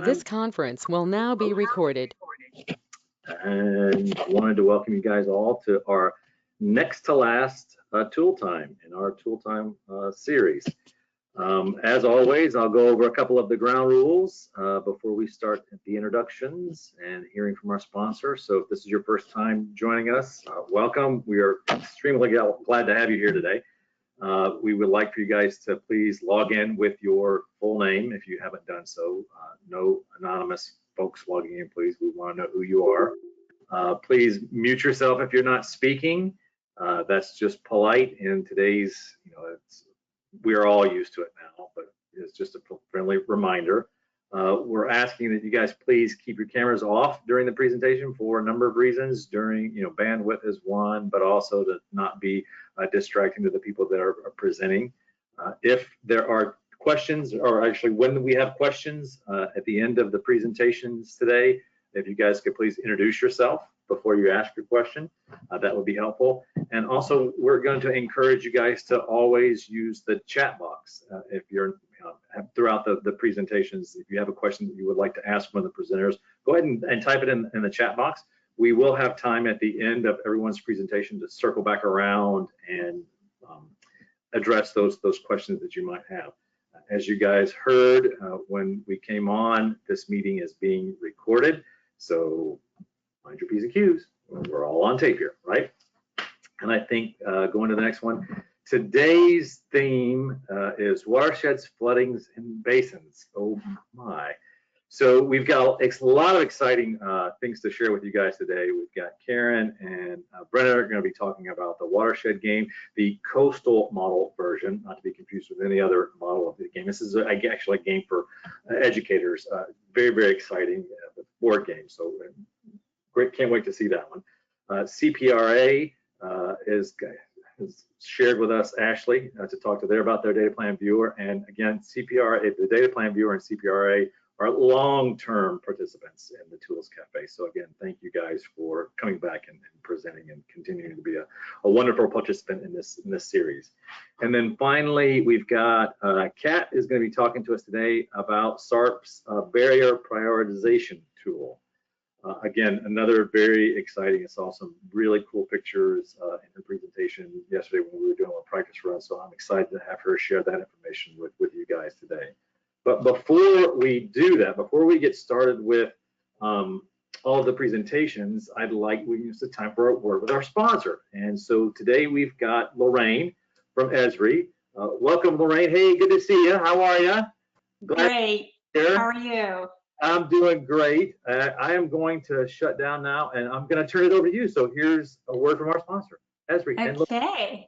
This conference will now be recorded. And wanted to welcome you guys all to our next to last tool time in our tool time series. As always, I'll go over a couple of the ground rules before we start the introductions and hearing from our sponsor. So if this is your first time joining us, welcome. We are extremely glad to have you here today. We would like for you guys to please log in with your full name if you haven't done so. No anonymous folks logging in, please. We want to know who you are. Please mute yourself if you're not speaking. That's just polite in today's, we're all used to it now, but it's just a friendly reminder. We're asking that you guys please keep your cameras off during the presentation for a number of reasons. Bandwidth is one, but also to not be distracting to the people that are presenting. If there are questions, or actually when we have questions at the end of the presentations today, if you guys could please introduce yourself before you ask your question, that would be helpful. And also, we're going to encourage you guys to always use the chat box. If you're throughout the presentations, if you have a question that you would like to ask one of the presenters, go ahead and type it in the chat box. We will have time at the end of everyone's presentation to circle back around and address those questions that you might have. As you guys heard when we came on, this meeting is being recorded, so mind your P's and Q's. We're all on tape here, right? And I think going to the next one, today's theme is watersheds, floodings, and basins. Oh my. So we've got a lot of exciting things to share with you guys today. We've got Karen and Brenna are going to be talking about the watershed game, the coastal model version, not to be confused with any other model of the game. This is actually a game for educators. Very, very exciting board game. So great, can't wait to see that one. CPRA is shared with us, Ashley, to talk to about their data plan viewer. And again, CPRA, the data plan viewer and CPRA are long-term participants in the Tools Cafe. So again, thank you guys for coming back and presenting and continuing to be a wonderful participant in this series. And then finally, we've got Kat is going to be talking to us today about SARP's barrier prioritization tool. Again, another very exciting. I saw some really cool pictures in her presentation yesterday when we were doing a practice run. So I'm excited to have her share that information with you guys today. But before we do that, before we get started with all of the presentations, we use the time for a word with our sponsor. And so today we've got Lorraine from Esri. Welcome, Lorraine. Hey, good to see you. How are you? Great. How are you? I'm doing great. I am going to shut down now, and I'm going to turn it over to you. So here's a word from our sponsor, Esri. Okay.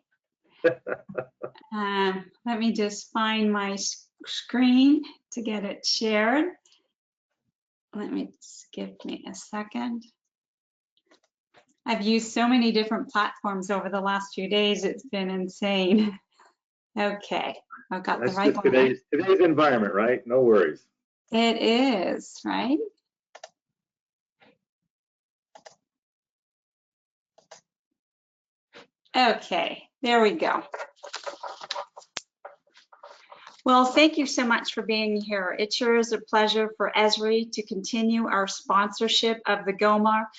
Let me just find my screen to get it shared. Give me a second. I've used so many different platforms over the last few days. It's been insane. Okay, I've got the right one. Today's environment, right? No worries. It is, right? Okay, there we go. Well, thank you so much for being here. It sure is a pleasure for Esri to continue our sponsorship of the GOMAR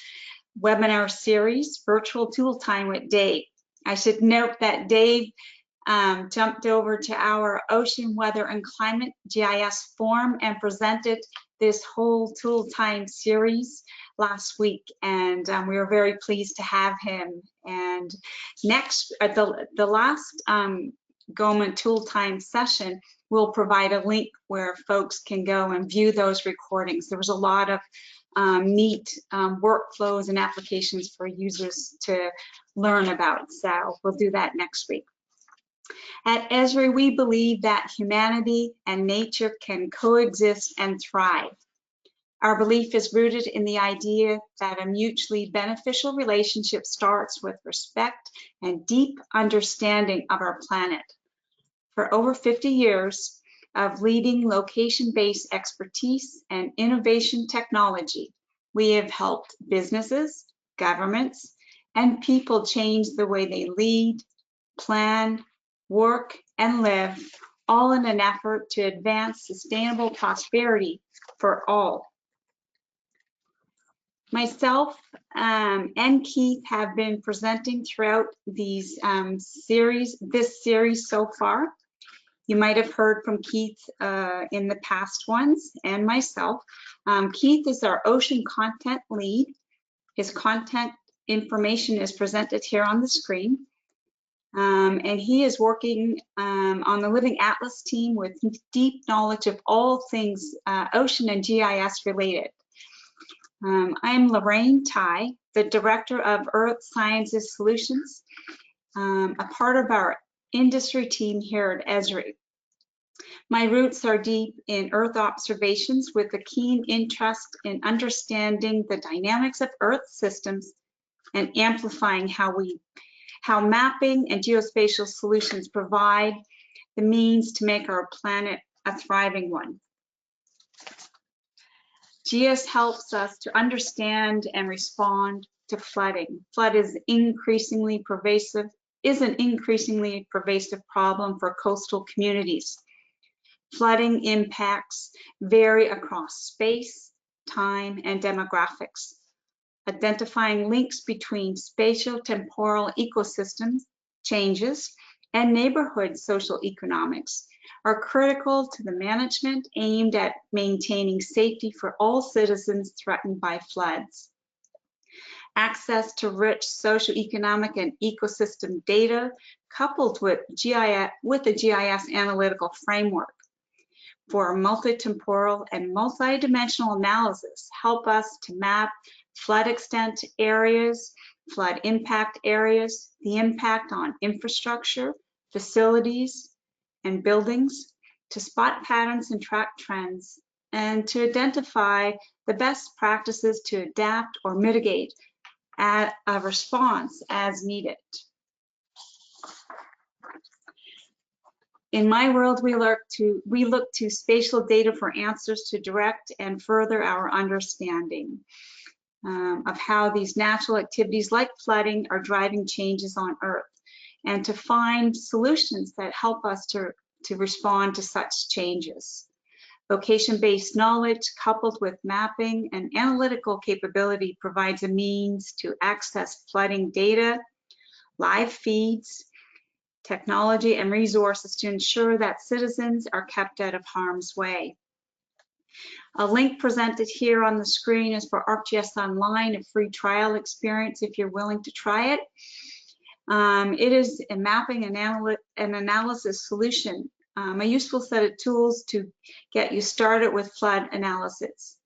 webinar series, Virtual Tool Time with Dave. I should note that Dave jumped over to our Ocean Weather and Climate GIS forum and presented this whole tool time series last week, and we were very pleased to have him. And next, at the last GOMA tool time session, we'll provide a link where folks can go and view those recordings. There was a lot of neat workflows and applications for users to learn about, so we'll do that next week. At Esri, we believe that humanity and nature can coexist and thrive. Our belief is rooted in the idea that a mutually beneficial relationship starts with respect and deep understanding of our planet. For over 50 years of leading location-based expertise and innovation technology, we have helped businesses, governments, and people change the way they lead, plan, work, and live all in an effort to advance sustainable prosperity for all. Myself and Keith have been presenting throughout these this series so far. You might have heard from Keith in the past ones, and myself. Keith is our ocean content lead. His content information is presented here on the screen. And he is working on the Living Atlas team with deep knowledge of all things ocean and GIS related. I am Lorraine Tai, the Director of Earth Sciences Solutions, a part of our industry team here at Esri. My roots are deep in Earth observations with a keen interest in understanding the dynamics of Earth systems and amplifying how mapping and geospatial solutions provide the means to make our planet a thriving one. GIS helps us to understand and respond to flooding. Flood is an increasingly pervasive problem for coastal communities. Flooding impacts vary across space, time, and demographics. Identifying links between spatio-temporal ecosystem changes and neighborhood social economics are critical to the management aimed at maintaining safety for all citizens threatened by floods. Access to rich socioeconomic and ecosystem data coupled with a GIS analytical framework for multi-temporal and multi-dimensional analysis help us to map flood extent areas, flood impact areas, the impact on infrastructure, facilities, and buildings, to spot patterns and track trends, and to identify the best practices to adapt or mitigate a response as needed. In my world, we look to spatial data for answers to direct and further our understanding of how these natural activities like flooding are driving changes on Earth, and to find solutions that help us to respond to such changes. Location-based knowledge coupled with mapping and analytical capability provides a means to access flooding data, live feeds, technology, and resources to ensure that citizens are kept out of harm's way. A link presented here on the screen is for ArcGIS Online, a free trial experience if you're willing to try it. It is a mapping and analysis solution, a useful set of tools to get you started with flood analysis.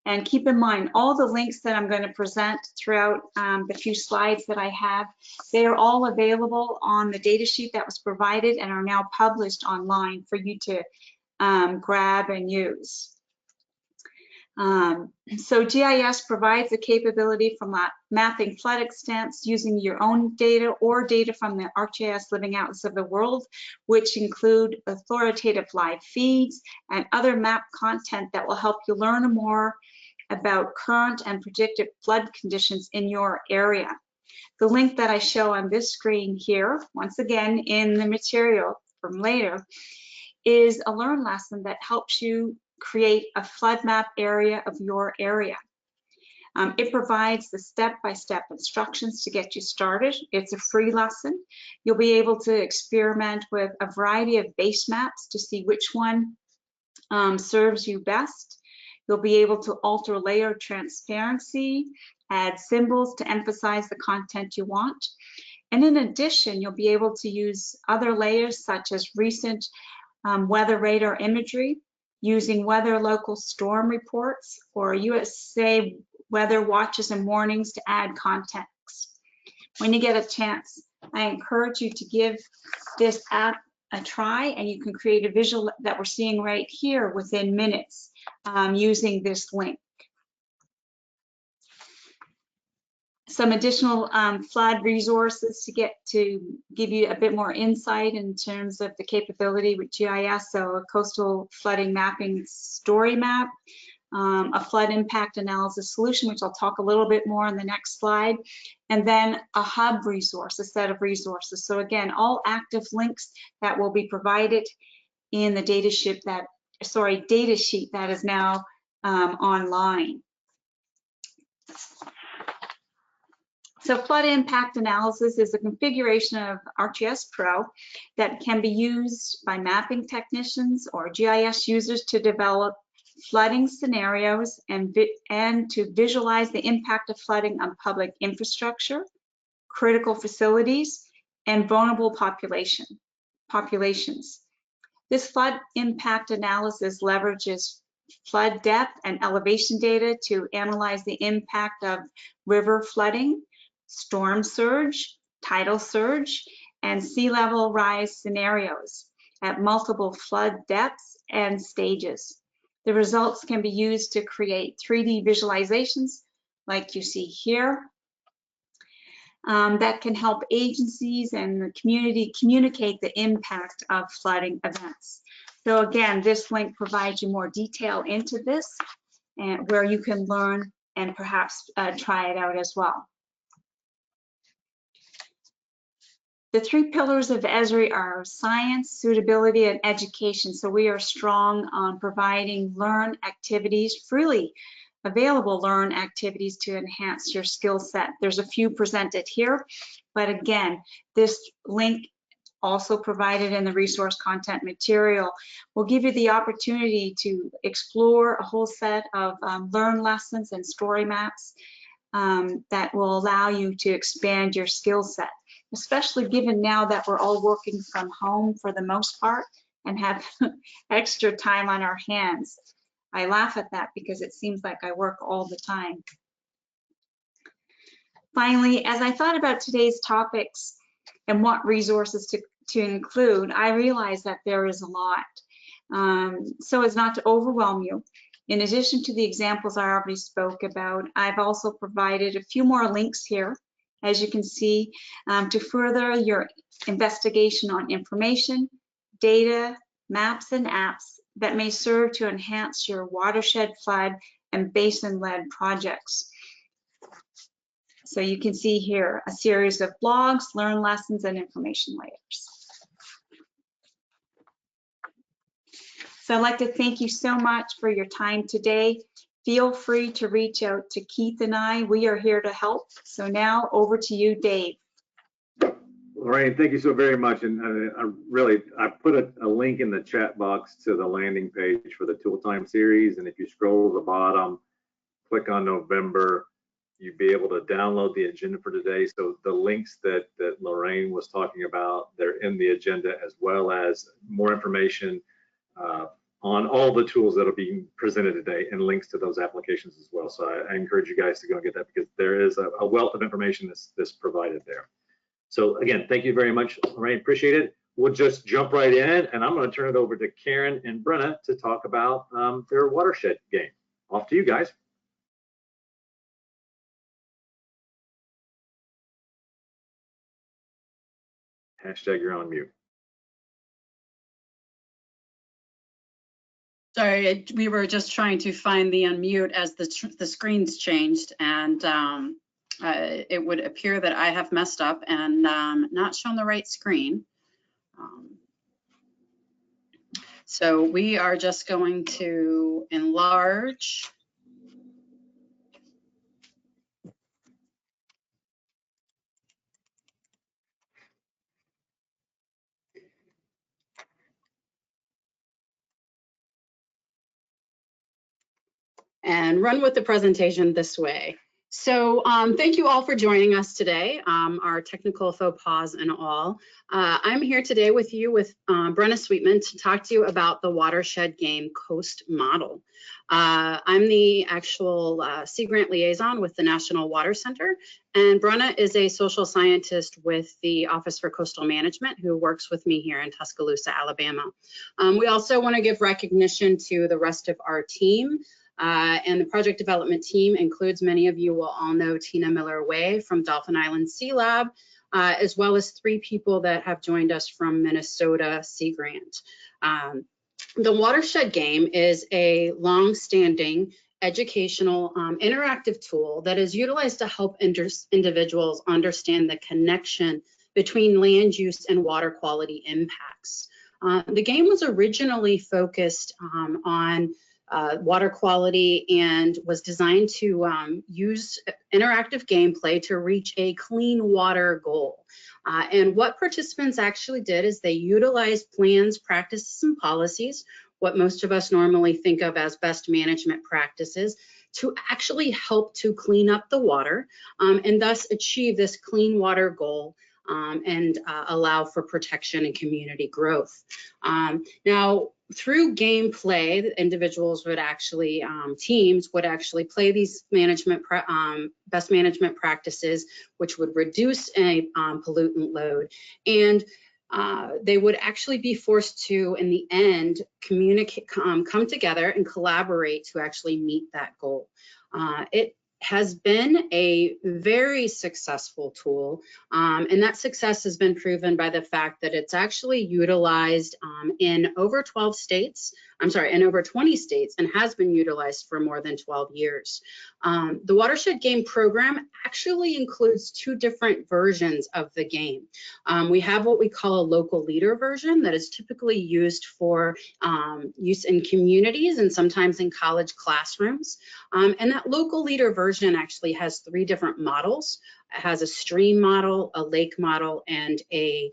And keep in mind, all the links that I'm going to present throughout the few slides that I have, they are all available on the data sheet that was provided and are now published online for you to grab and use. So GIS provides the capability for mapping flood extents using your own data or data from the ArcGIS Living Atlas of the World, which include authoritative live feeds and other map content that will help you learn more about current and predicted flood conditions in your area. The link that I show on this screen here, once again in the material from later, is a learn lesson that helps you create a flood map area of your area. It provides the step-by-step instructions to get you started. It's a free lesson. You'll be able to experiment with a variety of base maps to see which one serves you best. You'll be able to alter layer transparency, add symbols to emphasize the content you want. And in addition, you'll be able to use other layers such as recent weather radar imagery, using weather local storm reports, or USA weather watches and warnings to add context. When you get a chance, I encourage you to give this app a try, and you can create a visual that we're seeing right here within minutes using this link. Some additional flood resources to give you a bit more insight in terms of the capability with GIS. So a coastal flooding mapping story map, a flood impact analysis solution, which I'll talk a little bit more on the next slide, and then a hub resource, a set of resources. So again, all active links that will be provided in the data sheet that is now online. So flood impact analysis is a configuration of ArcGIS Pro that can be used by mapping technicians or GIS users to develop flooding scenarios and to visualize the impact of flooding on public infrastructure, critical facilities, and vulnerable populations. This flood impact analysis leverages flood depth and elevation data to analyze the impact of river flooding, storm surge, tidal surge, and sea level rise scenarios at multiple flood depths and stages. The results can be used to create 3D visualizations like you see here that can help agencies and the community communicate the impact of flooding events. So again, this link provides you more detail into this and where you can learn and perhaps try it out as well. The 3 pillars of Esri are science, suitability, and education. So we are strong on providing learn activities, freely available learn activities to enhance your skill set. There's a few presented here, but again, this link also provided in the resource content material will give you the opportunity to explore a whole set of learn lessons and story maps that will allow you to expand your skill set, especially given now that we're all working from home for the most part and have extra time on our hands. I laugh at that because it seems like I work all the time. Finally, as I thought about today's topics and what resources to include, I realized that there is a lot. So as not to overwhelm you, in addition to the examples I already spoke about, I've also provided a few more links here, as you can see, to further your investigation on information, data, maps, and apps that may serve to enhance your watershed, flood, and basin-led projects. So you can see here a series of blogs, learn lessons, and information layers. So I'd like to thank you so much for your time today. Feel free to reach out to Keith and I. We are here to help. So now over to you, Dave. Lorraine, thank you so very much. And I put a link in the chat box to the landing page for the Tool Time series. And if you scroll to the bottom, click on November, you'll be able to download the agenda for today. So the links that Lorraine was talking about, they're in the agenda, as well as more information on all the tools that are being presented today and links to those applications as well. So I encourage you guys to go and get that, because there is a wealth of information that's provided there. So again, thank you very much, Lorraine, appreciate it. We'll just jump right in, and I'm going to turn it over to Karen and Brenna to talk about their watershed game. Off to you guys. Hashtag you're on mute. Sorry, we were just trying to find the unmute as the screens changed, and it would appear that I have messed up and not shown the right screen. So we are just going to enlarge. And run with the presentation this way. So thank you all for joining us today, our technical faux pas and all. I'm here today with you with Brenna Sweetman to talk to you about the Watershed Game Coast Model. I'm the actual Sea Grant liaison with the National Water Center, and Brenna is a social scientist with the Office for Coastal Management who works with me here in Tuscaloosa, Alabama. We also want to give recognition to the rest of our team. And the project development team includes, many of you will all know, Tina Miller-Way from Dolphin Island Sea Lab, as well as 3 people that have joined us from Minnesota Sea Grant. The Watershed Game is a long-standing educational, interactive tool that is utilized to help individuals understand the connection between land use and water quality impacts. The game was originally focused on water quality and was designed to use interactive gameplay to reach a clean water goal. And what participants actually did is they utilized plans, practices, and policies, what most of us normally think of as best management practices, to actually help to clean up the water and thus achieve this clean water goal and allow for protection and community growth. Now, through gameplay, the individuals would actually, teams would actually play these best management practices, which would reduce a pollutant load. And they would actually be forced to, in the end, communicate, come together and collaborate to actually meet that goal. It has been a very successful tool, and that success has been proven by the fact that it's actually utilized in over 20 states, and has been utilized for more than 12 years. The Watershed game program actually includes 2 different versions of the game. We have what we call a local leader version that is typically used for use in communities and sometimes in college classrooms. And that local leader version actually has 3 different models. It has a stream model, a lake model, and a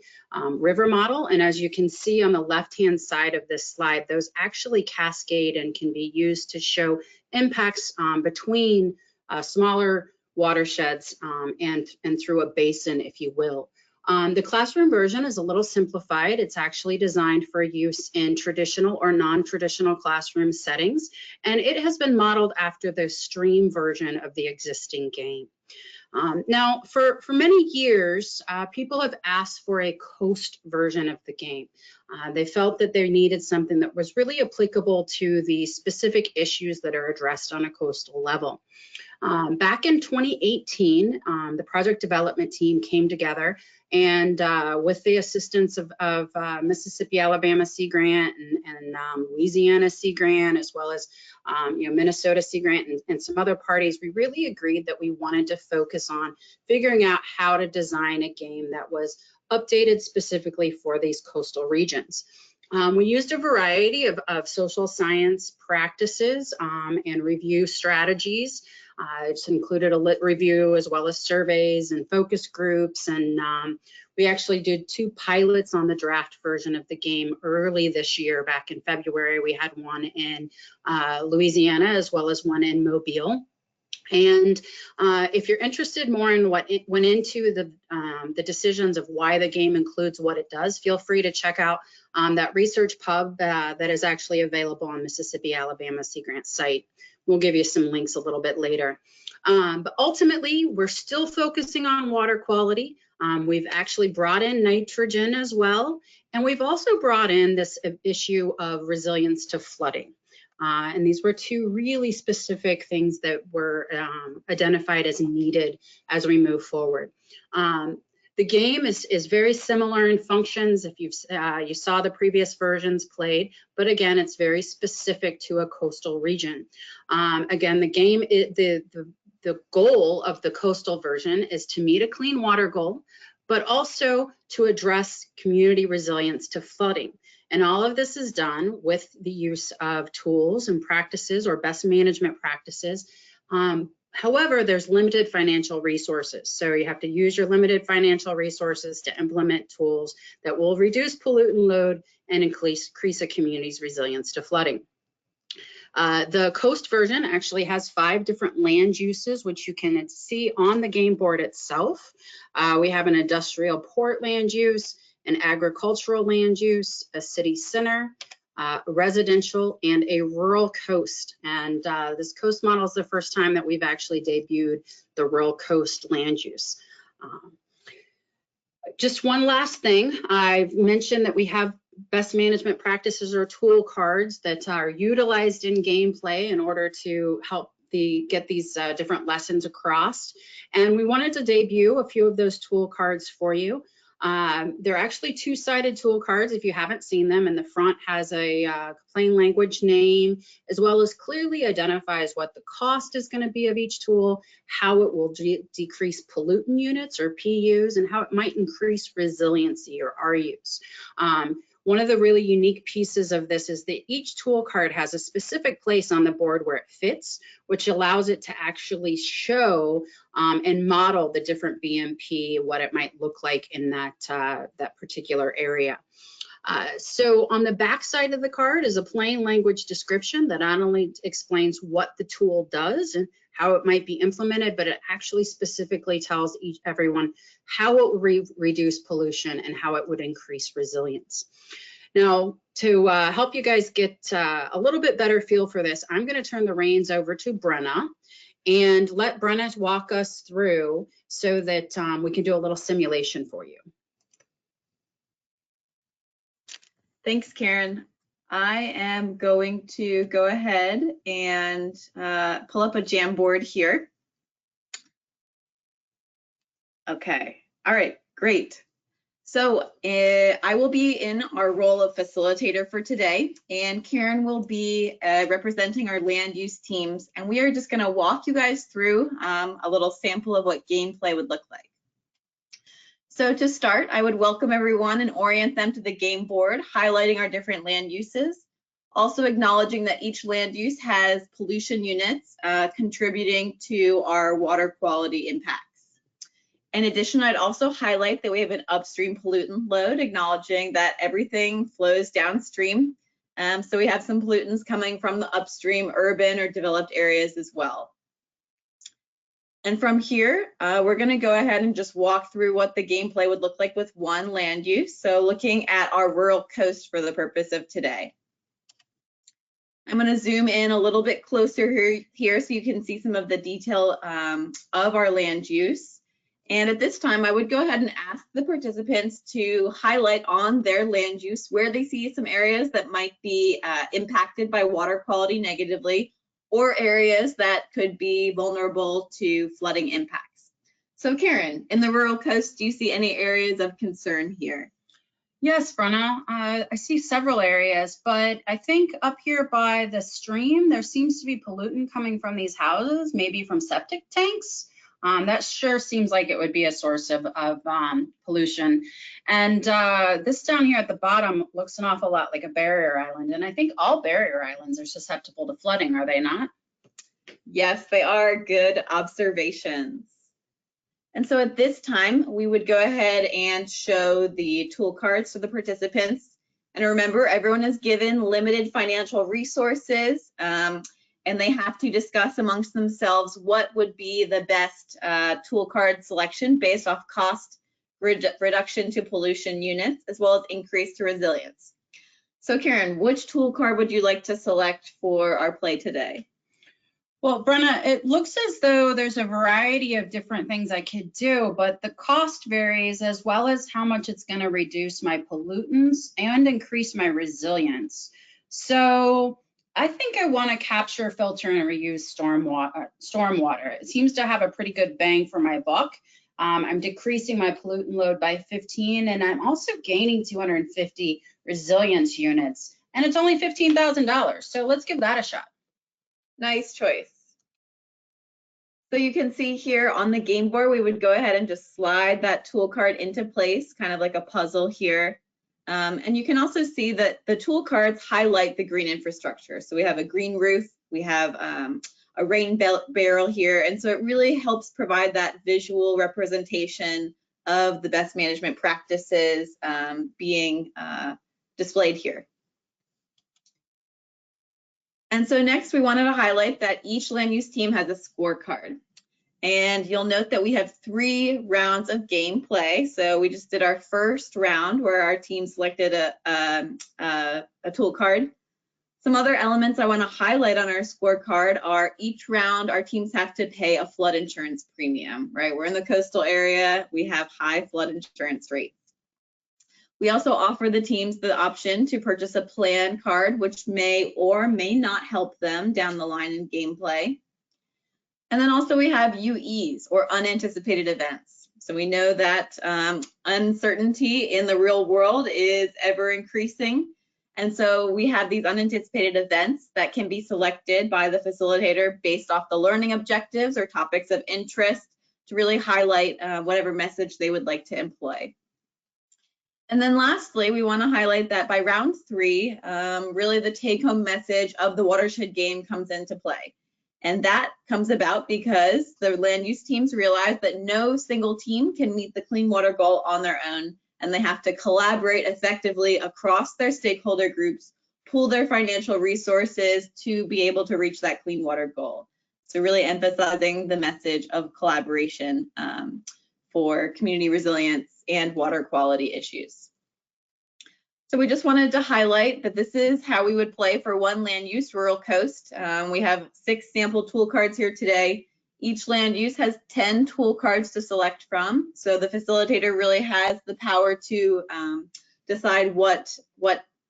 river model. And as you can see on the left-hand side of this slide, those actually cascade and can be used to show impacts between smaller watersheds and through a basin, if you will. The classroom version is a little simplified. It's actually designed for use in traditional or non-traditional classroom settings, and it has been modeled after the stream version of the existing game. Now, for many years, people have asked for a coast version of the game. They felt that they needed something that was really applicable to the specific issues that are addressed on a coastal level. Back in 2018, the project development team came together, and with the assistance of Mississippi Alabama Sea Grant and Louisiana Sea Grant, as well as Minnesota Sea Grant and some other parties, we really agreed that we wanted to focus on figuring out how to design a game that was updated specifically for these coastal regions. We used a variety of social science practices and review strategies. It's included a lit review as well as surveys and focus groups, and we actually did 2 pilots on the draft version of the game early this year. Back in February, we had one in Louisiana as well as one in Mobile. And if you're interested more in what it went into the decisions of why the game includes what it does, feel free to check out that research pub that is actually available on Mississippi Alabama Sea Grant site. We'll give you some links a little bit later. But ultimately, we're still focusing on water quality. We've actually brought in nitrogen as well. And we've also brought in this issue of resilience to flooding. And these were 2 really specific things that were identified as needed as we move forward. The game is very similar in functions if you saw the previous versions played, but again, it's very specific to a coastal region. Again, the game, the goal of the coastal version is to meet a clean water goal, but also to address community resilience to flooding. And all of this is done with the use of tools and practices or best management practices. However, there's limited financial resources. So you have to use your limited financial resources to implement tools that will reduce pollutant load and increase a community's resilience to flooding. The coast version actually has 5 different land uses, which you can see on the game board itself. We have an industrial port land use, an agricultural land use, a city center, residential, and a rural coast. And this coast model is the first time that we've actually debuted the rural coast land use. Just one last thing, I've mentioned that we have best management practices or tool cards that are utilized in gameplay in order to help get these different lessons across. And we wanted to debut a few of those tool cards for you. They're actually two-sided tool cards if you haven't seen them, and the front has a plain language name, as well as clearly identifies what the cost is going to be of each tool, how it will decrease pollutant units or PUs, and how it might increase resiliency or RUs. One of the really unique pieces of this is that each tool card has a specific place on the board where it fits, which allows it to actually show and model the different BMP, what it might look like in that particular area. So on the back side of the card is a plain language description that not only explains what the tool does and how it might be implemented, but it actually specifically tells everyone how it will reduce pollution and how it would increase resilience. Now, to help you guys get a little bit better feel for this, I'm going to turn the reins over to Brenna and let Brenna walk us through so that we can do a little simulation for you. Thanks, Karen. I am going to go ahead and pull up a Jamboard here. Okay, all right, great. So I will be in our role of facilitator for today, and Karen will be representing our land use teams, and we are just going to walk you guys through a little sample of what gameplay would look like. So to start, I would welcome everyone and orient them to the game board, highlighting our different land uses, also acknowledging that each land use has pollution units contributing to our water quality impacts. In addition, I'd also highlight that we have an upstream pollutant load, acknowledging that everything flows downstream. So we have some pollutants coming from the upstream urban or developed areas as well. And from here, we're going to go ahead and just walk through what the gameplay would look like with one land use. So looking at our rural coast for the purpose of today. I'm going to zoom in a little bit closer here so you can see some of the detail of our land use. And at this time, I would go ahead and ask the participants to highlight on their land use where they see some areas that might be impacted by water quality negatively, or areas that could be vulnerable to flooding impacts. So Karen, in the rural coast, do you see any areas of concern here? Yes, Brenna, I see several areas, but I think up here by the stream, there seems to be pollutant coming from these houses, maybe from septic tanks. That sure seems like it would be a source of pollution. And this down here at the bottom looks an awful lot like a barrier island. And I think all barrier islands are susceptible to flooding, are they not? Yes, they are. Good observations. And so at this time, we would go ahead and show the tool cards to the participants. And remember, everyone is given limited financial resources. And they have to discuss amongst themselves what would be the best tool card selection based off cost reduction to pollution units, as well as increase to resilience. So Karen, which tool card would you like to select for our play today? Well, Brenna, it looks as though there's a variety of different things I could do, but the cost varies as well as how much it's going to reduce my pollutants and increase my resilience. So I think I want to capture, filter, and reuse stormwater. It seems to have a pretty good bang for my buck. I'm decreasing my pollutant load by 15, and I'm also gaining 250 resilience units, and it's only $15,000. So let's give that a shot. Nice choice. So you can see here on the game board, we would go ahead and just slide that tool card into place, kind of like a puzzle here. And you can also see that the tool cards highlight the green infrastructure. So we have a green roof, we have a rain barrel here. And so it really helps provide that visual representation of the best management practices being displayed here. And so next we wanted to highlight that each land use team has a scorecard. And you'll note that we have 3 rounds of gameplay. So we just did our first round where our team selected a tool card. Some other elements I want to highlight on our scorecard are each round our teams have to pay a flood insurance premium, right? We're in the coastal area, we have high flood insurance rates. We also offer the teams the option to purchase a plan card, which may or may not help them down the line in gameplay. And then also we have UEs, or unanticipated events. So we know that uncertainty in the real world is ever increasing. And so we have these unanticipated events that can be selected by the facilitator based off the learning objectives or topics of interest to really highlight whatever message they would like to employ. And then lastly, we want to highlight that by round 3, really the take-home message of the watershed game comes into play. And that comes about because the land use teams realize that no single team can meet the clean water goal on their own, and they have to collaborate effectively across their stakeholder groups, pool their financial resources to be able to reach that clean water goal. So really emphasizing the message of collaboration for community resilience and water quality issues. So we just wanted to highlight that this is how we would play for one land use rural coast. We have 6 sample tool cards here today. Each land use has 10 tool cards to select from. So the facilitator really has the power to decide what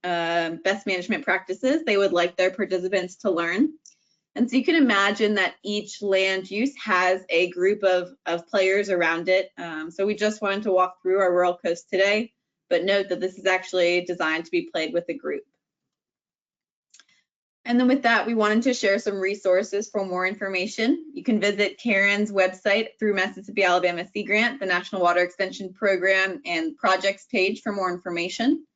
best management practices they would like their participants to learn. And so you can imagine that each land use has a group of players around it. So we just wanted to walk through our rural coast today, but note that this is actually designed to be played with a group. And then with that, we wanted to share some resources for more information. You can visit Karen's website through Mississippi Alabama Sea Grant, the National Water Extension Program and projects page for more information.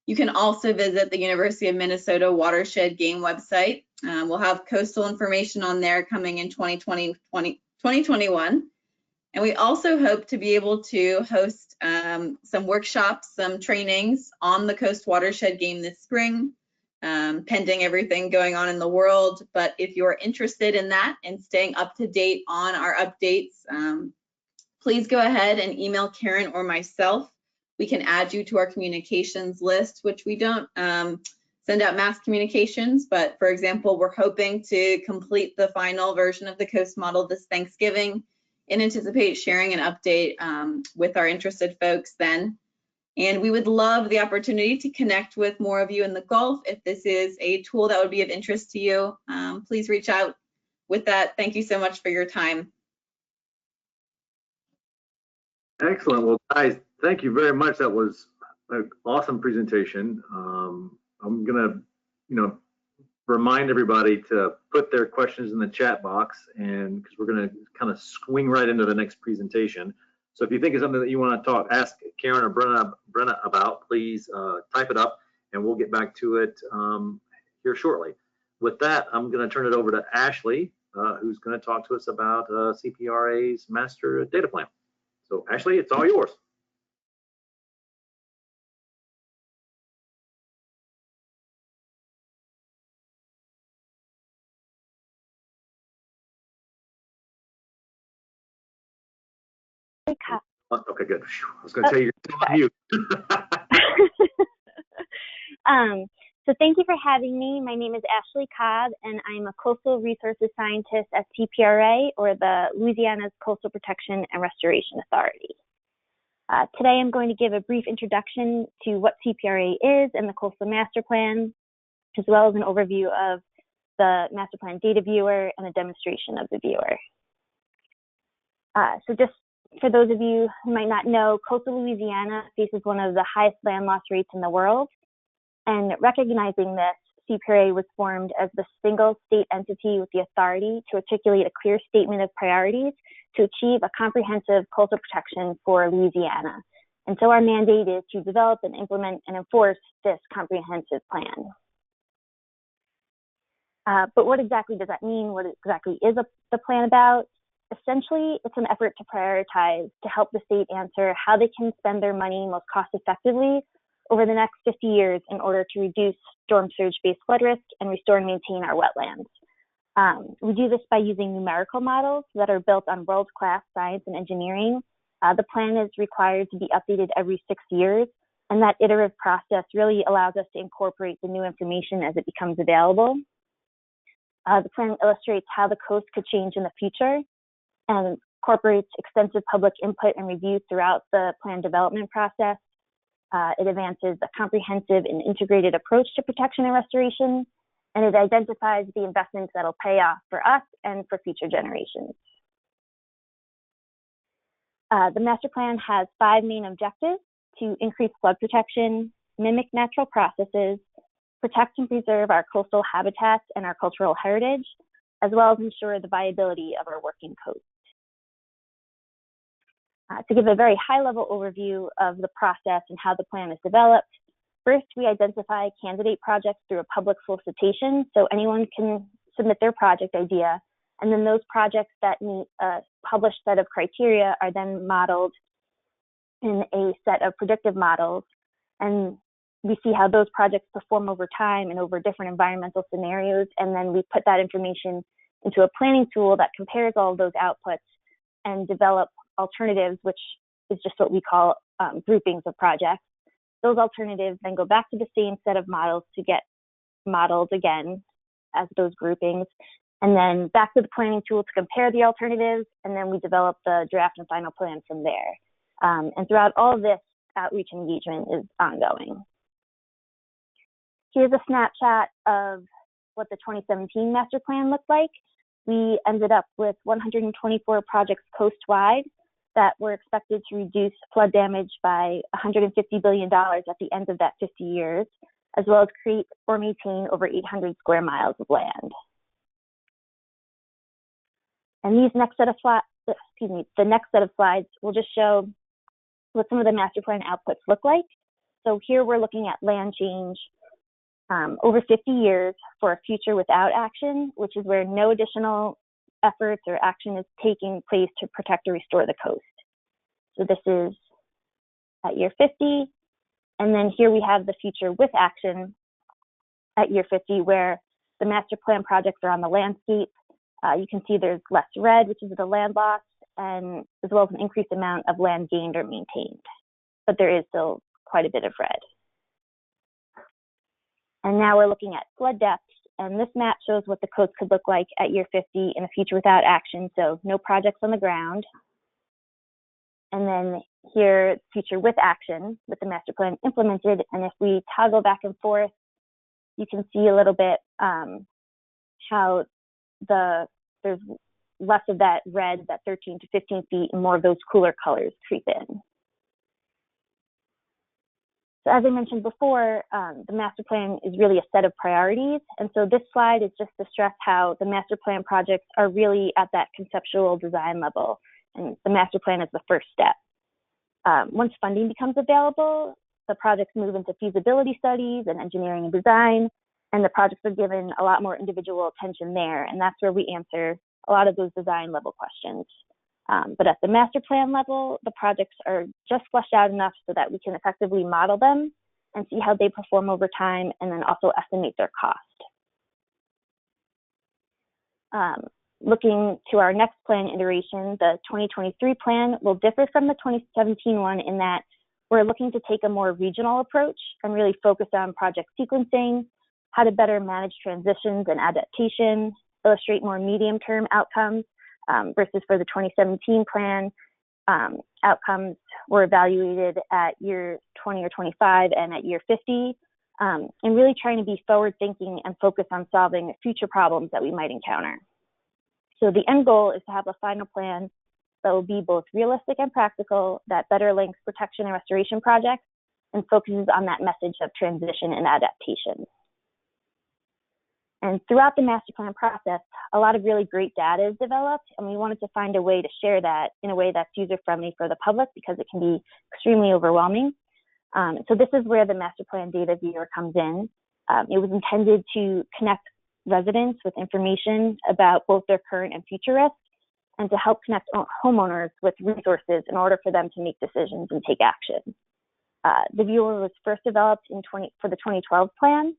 You can also visit the University of Minnesota Watershed Game website. We'll have coastal information on there coming in 2021. And we also hope to be able to host some workshops, some trainings on the Coast Watershed Game this spring, pending everything going on in the world. But if you're interested in that and staying up to date on our updates, please go ahead and email Karen or myself. We can add you to our communications list, which we don't send out mass communications, but for example, we're hoping to complete the final version of the Coast model this Thanksgiving and anticipate sharing an update with our interested folks then. And we would love the opportunity to connect with more of you in the Gulf. If this is a tool that would be of interest to you, please reach out. With that, thank you so much for your time. Excellent. Well, guys, thank you very much. That was an awesome presentation. I'm gonna, remind everybody to put their questions in the chat box, and because we're gonna kind of swing right into the next presentation. So if you think of something that you want to ask Karen or Brenna about, please type it up, and we'll get back to it here shortly. With that, I'm gonna turn it over to Ashley, who's gonna talk to us about CPRA's master data plan. So Ashley, it's all yours. Okay, good. I was going to tell you you're on mute. So thank you for having me. My name is Ashley Cobb, and I'm a coastal resources scientist at CPRA, or the Louisiana's Coastal Protection and Restoration Authority. Today I'm going to give a brief introduction to what CPRA is and the Coastal Master Plan, as well as an overview of the Master Plan data viewer and a demonstration of the viewer. So just for those of you who might not know, coastal Louisiana faces one of the highest land loss rates in the world. And recognizing this, CPRA was formed as the single state entity with the authority to articulate a clear statement of priorities to achieve a comprehensive coastal protection for Louisiana. And so our mandate is to develop and implement and enforce this comprehensive plan. But what exactly does that mean? What exactly is the plan about? Essentially, it's an effort to prioritize to help the state answer how they can spend their money most cost effectively over the next 50 years in order to reduce storm surge-based flood risk and restore and maintain our wetlands. We do this by using numerical models that are built on world-class science and engineering. The plan is required to be updated every 6 years, and that iterative process really allows us to incorporate the new information as it becomes available. The plan illustrates how the coast could change in the future and incorporates extensive public input and review throughout the plan development process. It advances a comprehensive and integrated approach to protection and restoration, and it identifies the investments that'll pay off for us and for future generations. The master plan has 5 main objectives: to increase flood protection, mimic natural processes, protect and preserve our coastal habitats and our cultural heritage, as well as ensure the viability of our working coast. To give a very high-level overview of the process and how the plan is developed, first, we identify candidate projects through a public solicitation, so anyone can submit their project idea, and then those projects that meet a published set of criteria are then modeled in a set of predictive models, and we see how those projects perform over time and over different environmental scenarios, and then we put that information into a planning tool that compares all of those outputs and develop alternatives, which is just what we call groupings of projects. Those alternatives then go back to the same set of models to get modeled again as those groupings, and then back to the planning tool to compare the alternatives, and then we develop the draft and final plan from there. And throughout all of this, outreach and engagement is ongoing. Here's a snapshot of what the 2017 master plan looked like. We ended up with 124 projects coastwide that were expected to reduce flood damage by $150 billion at the end of that 50 years, as well as create or maintain over 800 square miles of land. And these next set of the next set of slides will just show what some of the master plan outputs look like. So here we're looking at land change over 50 years for a future without action, which is where no additional efforts or action is taking place to protect or restore the coast. So this is at year 50. And then here we have the future with action at year 50, where the master plan projects are on the landscape. You can see there's less red, which is the land loss, and as well as an increased amount of land gained or maintained. But there is still quite a bit of red. And now we're looking at flood depths, and this map shows what the coast could look like at year 50 in a future without action, so no projects on the ground. And then here, future with action, with the master plan implemented, and if we toggle back and forth, you can see a little bit how there's less of that red, that 13 to 15 feet, and more of those cooler colors creep in. So as I mentioned before, the master plan is really a set of priorities. And so this slide is just to stress how the master plan projects are really at that conceptual design level. And the master plan is the first step. Once funding becomes available, the projects move into feasibility studies and engineering and design, and the projects are given a lot more individual attention there. And that's where we answer a lot of those design level questions. But at the master plan level, the projects are just fleshed out enough so that we can effectively model them and see how they perform over time, and then also estimate their cost. Looking to our next plan iteration, the 2023 plan will differ from the 2017 one in that we're looking to take a more regional approach and really focus on project sequencing, how to better manage transitions and adaptation, illustrate more medium-term outcomes, versus for the 2017 plan, outcomes were evaluated at year 20 or 25 and at year 50, and really trying to be forward-thinking and focus on solving future problems that we might encounter. So the end goal is to have a final plan that will be both realistic and practical, that better links protection and restoration projects, and focuses on that message of transition and adaptation. And throughout the master plan process, a lot of really great data is developed, and we wanted to find a way to share that in a way that's user-friendly for the public because it can be extremely overwhelming. So this is where the master plan data viewer comes in. It was intended to connect residents with information about both their current and future risks, and to help connect homeowners with resources in order for them to make decisions and take action. The viewer was first developed for the 2012 plan.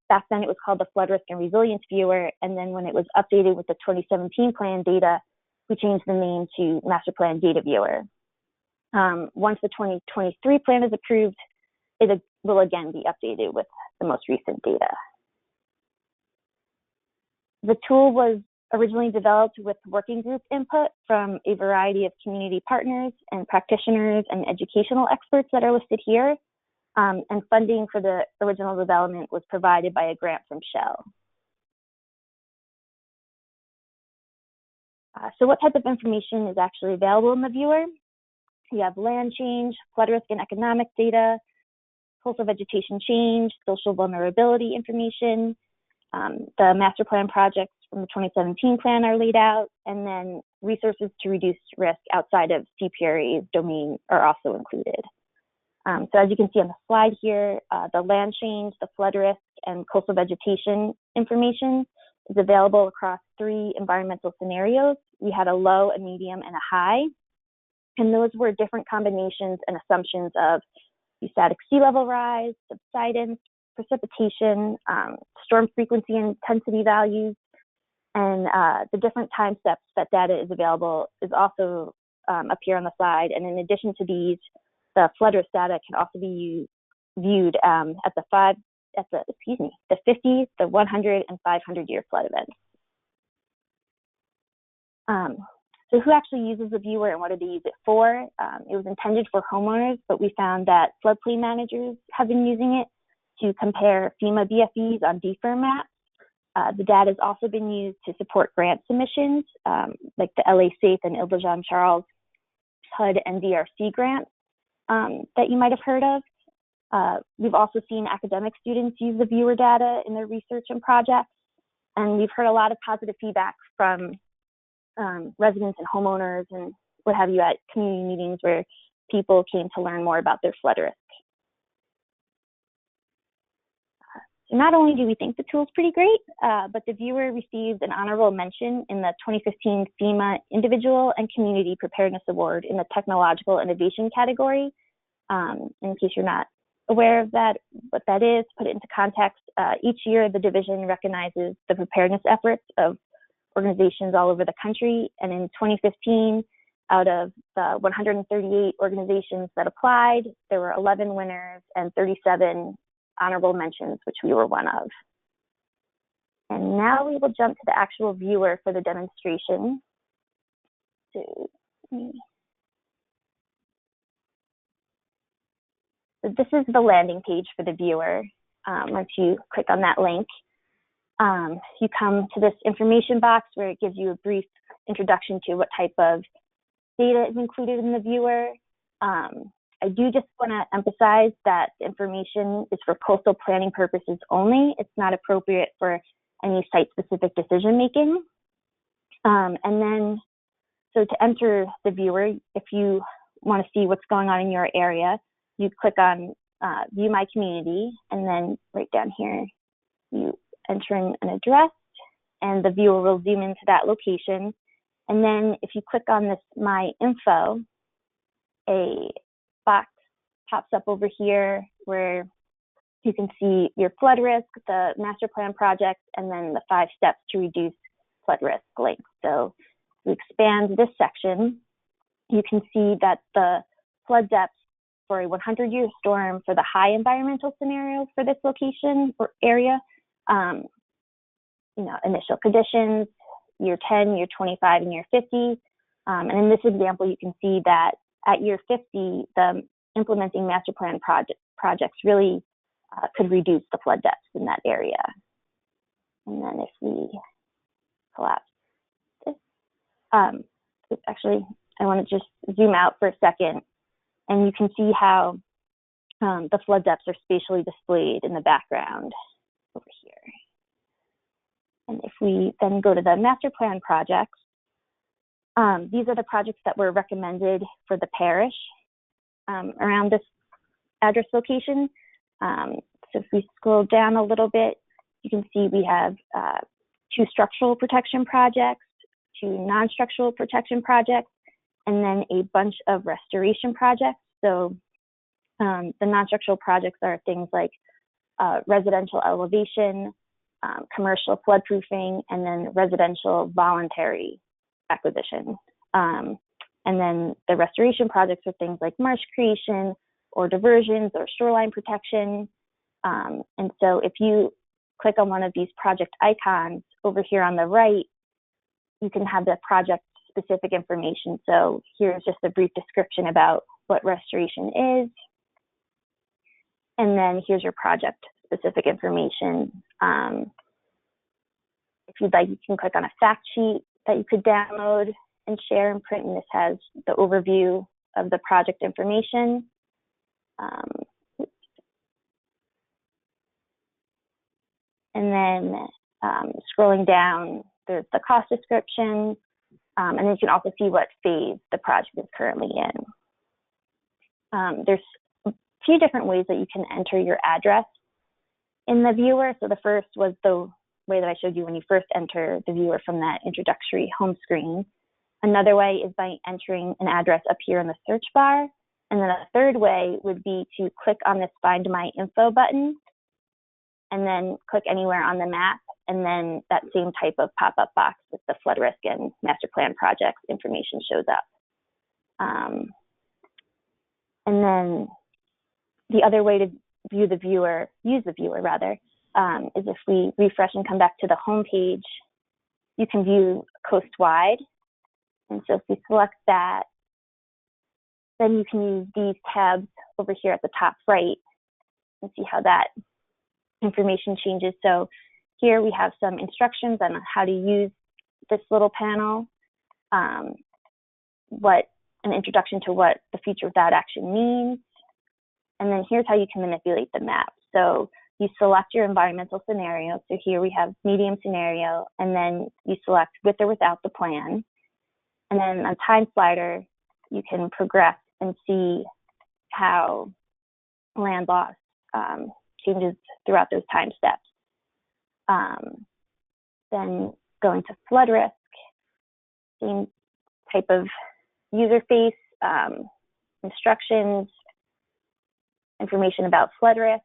Back then it was called the Flood Risk and Resilience Viewer, and then when it was updated with the 2017 plan data, we changed the name to Master Plan Data Viewer. Once the 2023 plan is approved, it will again be updated with the most recent data. The tool was originally developed with working group input from a variety of community partners and practitioners and educational experts that are listed here. And funding for the original development was provided by a grant from Shell. So what type of information is actually available in the viewer? You have land change, flood risk and economic data, coastal vegetation change, social vulnerability information. The master plan projects from the 2017 plan are laid out, and then resources to reduce risk outside of CPRA's domain are also included. So as you can see on the slide here, the land change, the flood risk, and coastal vegetation information is available across 3 environmental scenarios. We had a low, a medium, and a high. And those were different combinations and assumptions of static sea level rise, subsidence, precipitation, storm frequency and intensity values, and the different time steps that data is available is also up here on the slide. And in addition to these, the flood risk data can also be viewed at the 50, the 100, and 500-year flood events. So who actually uses the viewer and what do they use it for? It was intended for homeowners, but we found that floodplain managers have been using it to compare FEMA BFEs on DFIR maps. The data has also been used to support grant submissions, like the LA Safe and Ile-de-Jean Charles HUD and DRC grants that you might have heard of. We've also seen academic students use the viewer data in their research and projects, and we've heard a lot of positive feedback from residents and homeowners and what have you at community meetings where people came to learn more about their flood risk. So not only do we think the tool is pretty great, but the viewer received an honorable mention in the 2015 FEMA Individual and Community Preparedness Award in the Technological Innovation category. In case you're not aware of that, what that is, put it into context, each year the division recognizes the preparedness efforts of organizations all over the country. And in 2015, out of the 138 organizations that applied, there were 11 winners and 37 honorable mentions, which we were one of. And now we will jump to the actual viewer for the demonstration. So this is the landing page for the viewer. Once you click on that link, you come to this information box where it gives you a brief introduction to what type of data is included in the viewer. I do just want to emphasize that the information is for coastal planning purposes only. It's not appropriate for any site-specific decision-making. And then, so to enter the viewer, if you want to see what's going on in your area, you click on View My Community, and then right down here, you enter in an address, and the viewer will zoom into that location. And then if you click on this My Info, a box pops up over here where you can see your flood risk, the master plan project, and then the 5 steps to reduce flood risk link. So to expand this section, you can see that the flood depth for a 100-year storm for the high environmental scenario for this location or area, initial conditions, year 10, year 25, and year 50. And in this example, you can see that at year 50, the implementing master plan projects really could reduce the flood depths in that area. And then if we collapse this, actually, I want to just zoom out for a second, and you can see how the flood depths are spatially displayed in the background over here. And if we then go to the master plan projects, these are the projects that were recommended for the parish around this address location. So if we scroll down a little bit, you can see we have 2 structural protection projects, 2 non-structural protection projects, and then a bunch of restoration projects. So the non-structural projects are things like residential elevation, commercial floodproofing, and then residential voluntary acquisition. And then the restoration projects are things like marsh creation or diversions or shoreline protection. And so if you click on one of these project icons over here on the right, you can have the project specific information. So here's just a brief description about what restoration is. And then here's your project specific information. If you'd like, you can click on a fact sheet that you could download and share and print, and this has the overview of the project information. And then scrolling down, there's the cost description, and then you can also see what phase the project is currently in. There's a few different ways that you can enter your address in the viewer. So the first was the way that I showed you when you first enter the viewer from that introductory home screen. Another way is by entering an address up here in the search bar. And then a third way would be to click on this Find My Info button and then click anywhere on the map. And then that same type of pop-up box with the flood risk and master plan projects information shows up. And then the other way to view the viewer, use the viewer rather, is if we refresh and come back to the home page, you can view coast-wide. And so if we select that, then you can use these tabs over here at the top right and see how that information changes. So here we have some instructions on how to use this little panel, an introduction to what the future without action means. And then here's how you can manipulate the map. So you select your environmental scenario. So here we have medium scenario, and then you select with or without the plan. And then on time slider, you can progress and see how land loss changes throughout those time steps. Then going to flood risk, same type of user face, instructions, information about flood risk,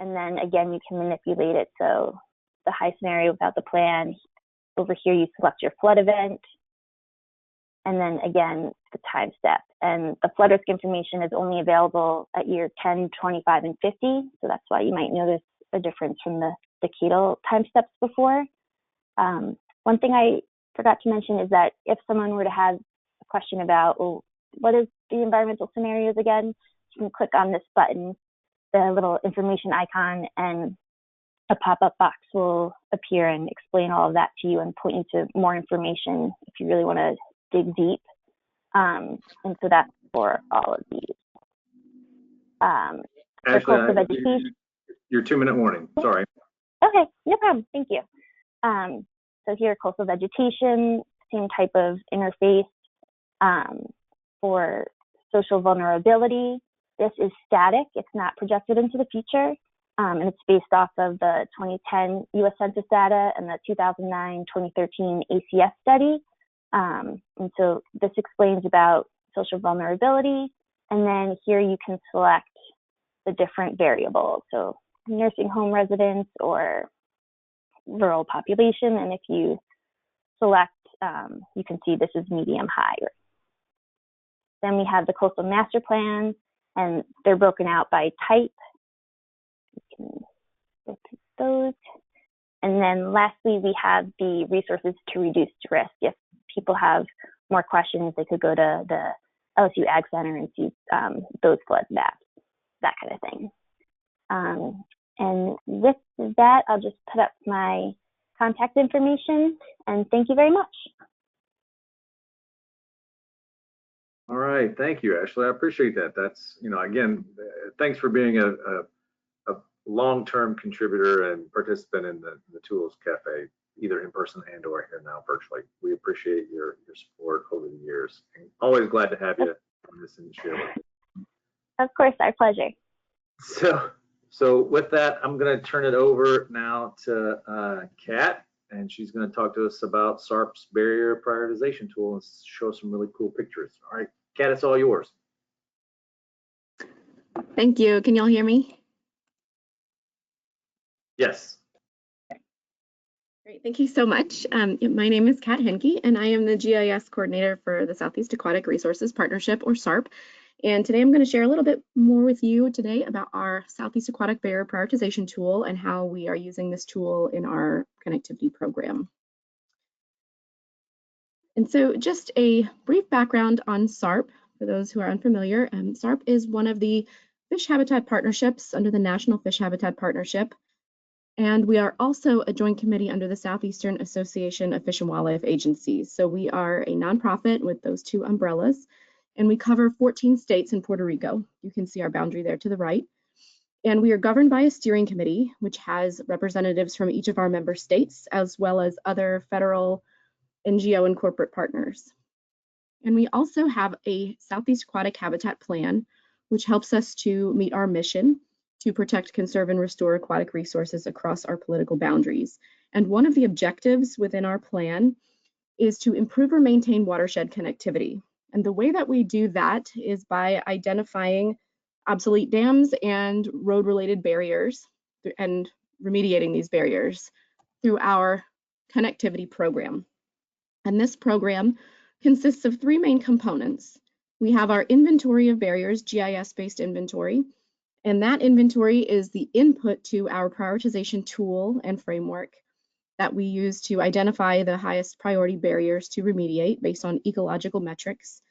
and then again you can manipulate it. So the high scenario without the plan, over here you select your flood event, and then again the time step. And the flood risk information is only available at year 10, 25, and 50, so that's why you might notice a difference from the decadal time steps before. One thing I forgot to mention is that if someone were to have a question about, well, what is the environmental scenarios again, you can click on this button, the little information icon, and a pop-up box will appear and explain all of that to you and point you to more information if you really want to dig deep. And so that's for all of these. Actually, your 2-minute warning, sorry. Okay, no problem, thank you. So here, coastal vegetation, same type of interface. For social vulnerability, this is static, it's not projected into the future, and it's based off of the 2010 US Census data and the 2009-2013 ACS study. And so this explains about social vulnerability, and then here you can select the different variables, so nursing home residents or rural population, and if you select, you can see this is medium high. Then we have the coastal master plans, and they're broken out by type. You can go through those. And then lastly, we have the resources to reduce risk. If people have more questions, they could go to the LSU Ag Center and see those flood maps, that kind of thing. And with that, I'll just put up my contact information, and thank you very much. All right, thank you, Ashley. I appreciate that. That's, again, thanks for being a long-term contributor and participant in the Tools Cafe, either in person and or here now virtually. We appreciate your support over the years. Always glad to have you on this and share with you. Of course, our pleasure. So with that, I'm going to turn it over now to Kat, and she's going to talk to us about SARP's barrier prioritization tool and show some really cool pictures. All right, Kat, it's all yours. Thank you. Can y'all hear me? Yes. Great, thank you so much. My name is Kat Henke, and I am the GIS coordinator for the Southeast Aquatic Resources Partnership, or SARP. And today I'm going to share a little bit more with you today about our Southeast Aquatic Barrier Prioritization tool and how we are using this tool in our connectivity program. And so just a brief background on SARP for those who are unfamiliar. SARP is one of the fish habitat partnerships under the National Fish Habitat Partnership. And we are also a joint committee under the Southeastern Association of Fish and Wildlife Agencies. So we are a nonprofit with those two umbrellas, and we cover 14 states and Puerto Rico. You can see our boundary there to the right. And we are governed by a steering committee, which has representatives from each of our member states, as well as other federal, NGO, and corporate partners. And we also have a Southeast Aquatic Habitat Plan, which helps us to meet our mission to protect, conserve, and restore aquatic resources across our political boundaries. And one of the objectives within our plan is to improve or maintain watershed connectivity. And the way that we do that is by identifying obsolete dams and road-related barriers and remediating these barriers through our connectivity program. And this program consists of three main components. We have our inventory of barriers, GIS-based inventory, and that inventory is the input to our prioritization tool and framework that we use to identify the highest priority barriers to remediate based on ecological metrics.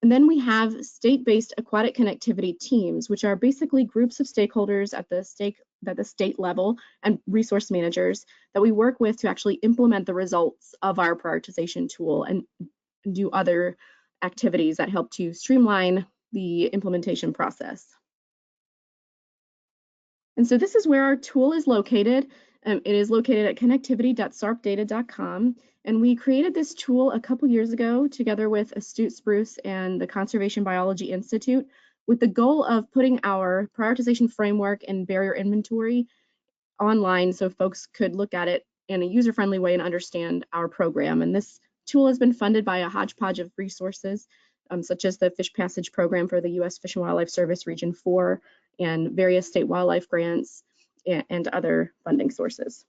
And then we have state-based aquatic connectivity teams, which are basically groups of stakeholders at the state level and resource managers that we work with to actually implement the results of our prioritization tool and do other activities that help to streamline the implementation process. And so this is where our tool is located. It is located at connectivity.sarpdata.com. And we created this tool a couple years ago together with Astute, Spruce, and the Conservation Biology Institute with the goal of putting our prioritization framework and barrier inventory online so folks could look at it in a user-friendly way and understand our program. And this tool has been funded by a hodgepodge of resources, such as the Fish Passage Program for the U.S. Fish and Wildlife Service Region 4, and various state wildlife grants and other funding sources.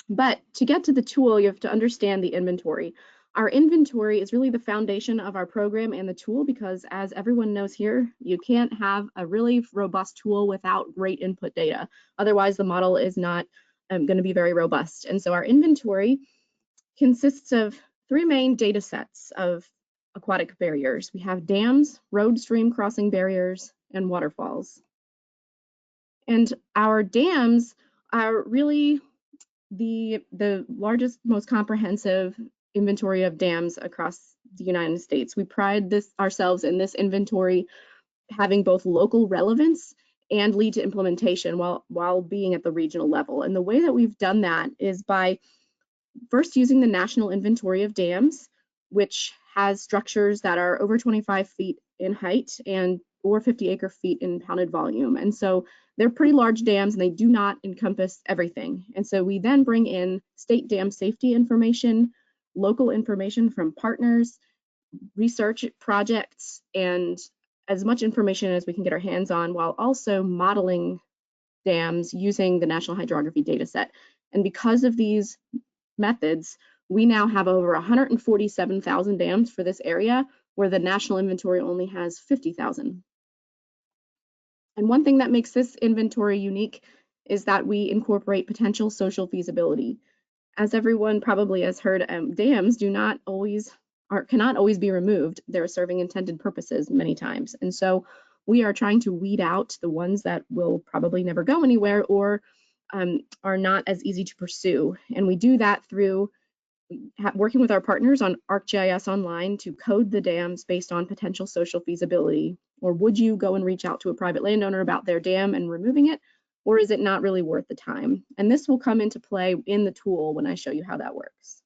But to get to the tool, you have to understand the inventory. Our inventory is really the foundation of our program and the tool because, as everyone knows here, you can't have a really robust tool without great input data. Otherwise, the model is not going to be very robust. And so our inventory consists of three main data sets of aquatic barriers. We have dams, road stream crossing barriers, and waterfalls. And our dams are really the largest, most comprehensive inventory of dams across the United States. We pride ourselves in this inventory having both local relevance and lead to implementation while being at the regional level. And the way that we've done that is by first using the National Inventory of Dams, which has structures that are over 25 feet in height and or 50 acre feet in pounded volume. And so they're pretty large dams and they do not encompass everything. And so we then bring in state dam safety information, local information from partners, research projects, and as much information as we can get our hands on while also modeling dams using the National Hydrography Dataset. And because of these methods, we now have over 147,000 dams for this area, where the national inventory only has 50,000. And one thing that makes this inventory unique is that we incorporate potential social feasibility. As everyone probably has heard, dams cannot always be removed. They're serving intended purposes many times. And so we are trying to weed out the ones that will probably never go anywhere or are not as easy to pursue. And we do that through working with our partners on ArcGIS Online to code the dams based on potential social feasibility. Or would you go and reach out to a private landowner about their dam and removing it? Or is it not really worth the time? And this will come into play in the tool when I show you how that works.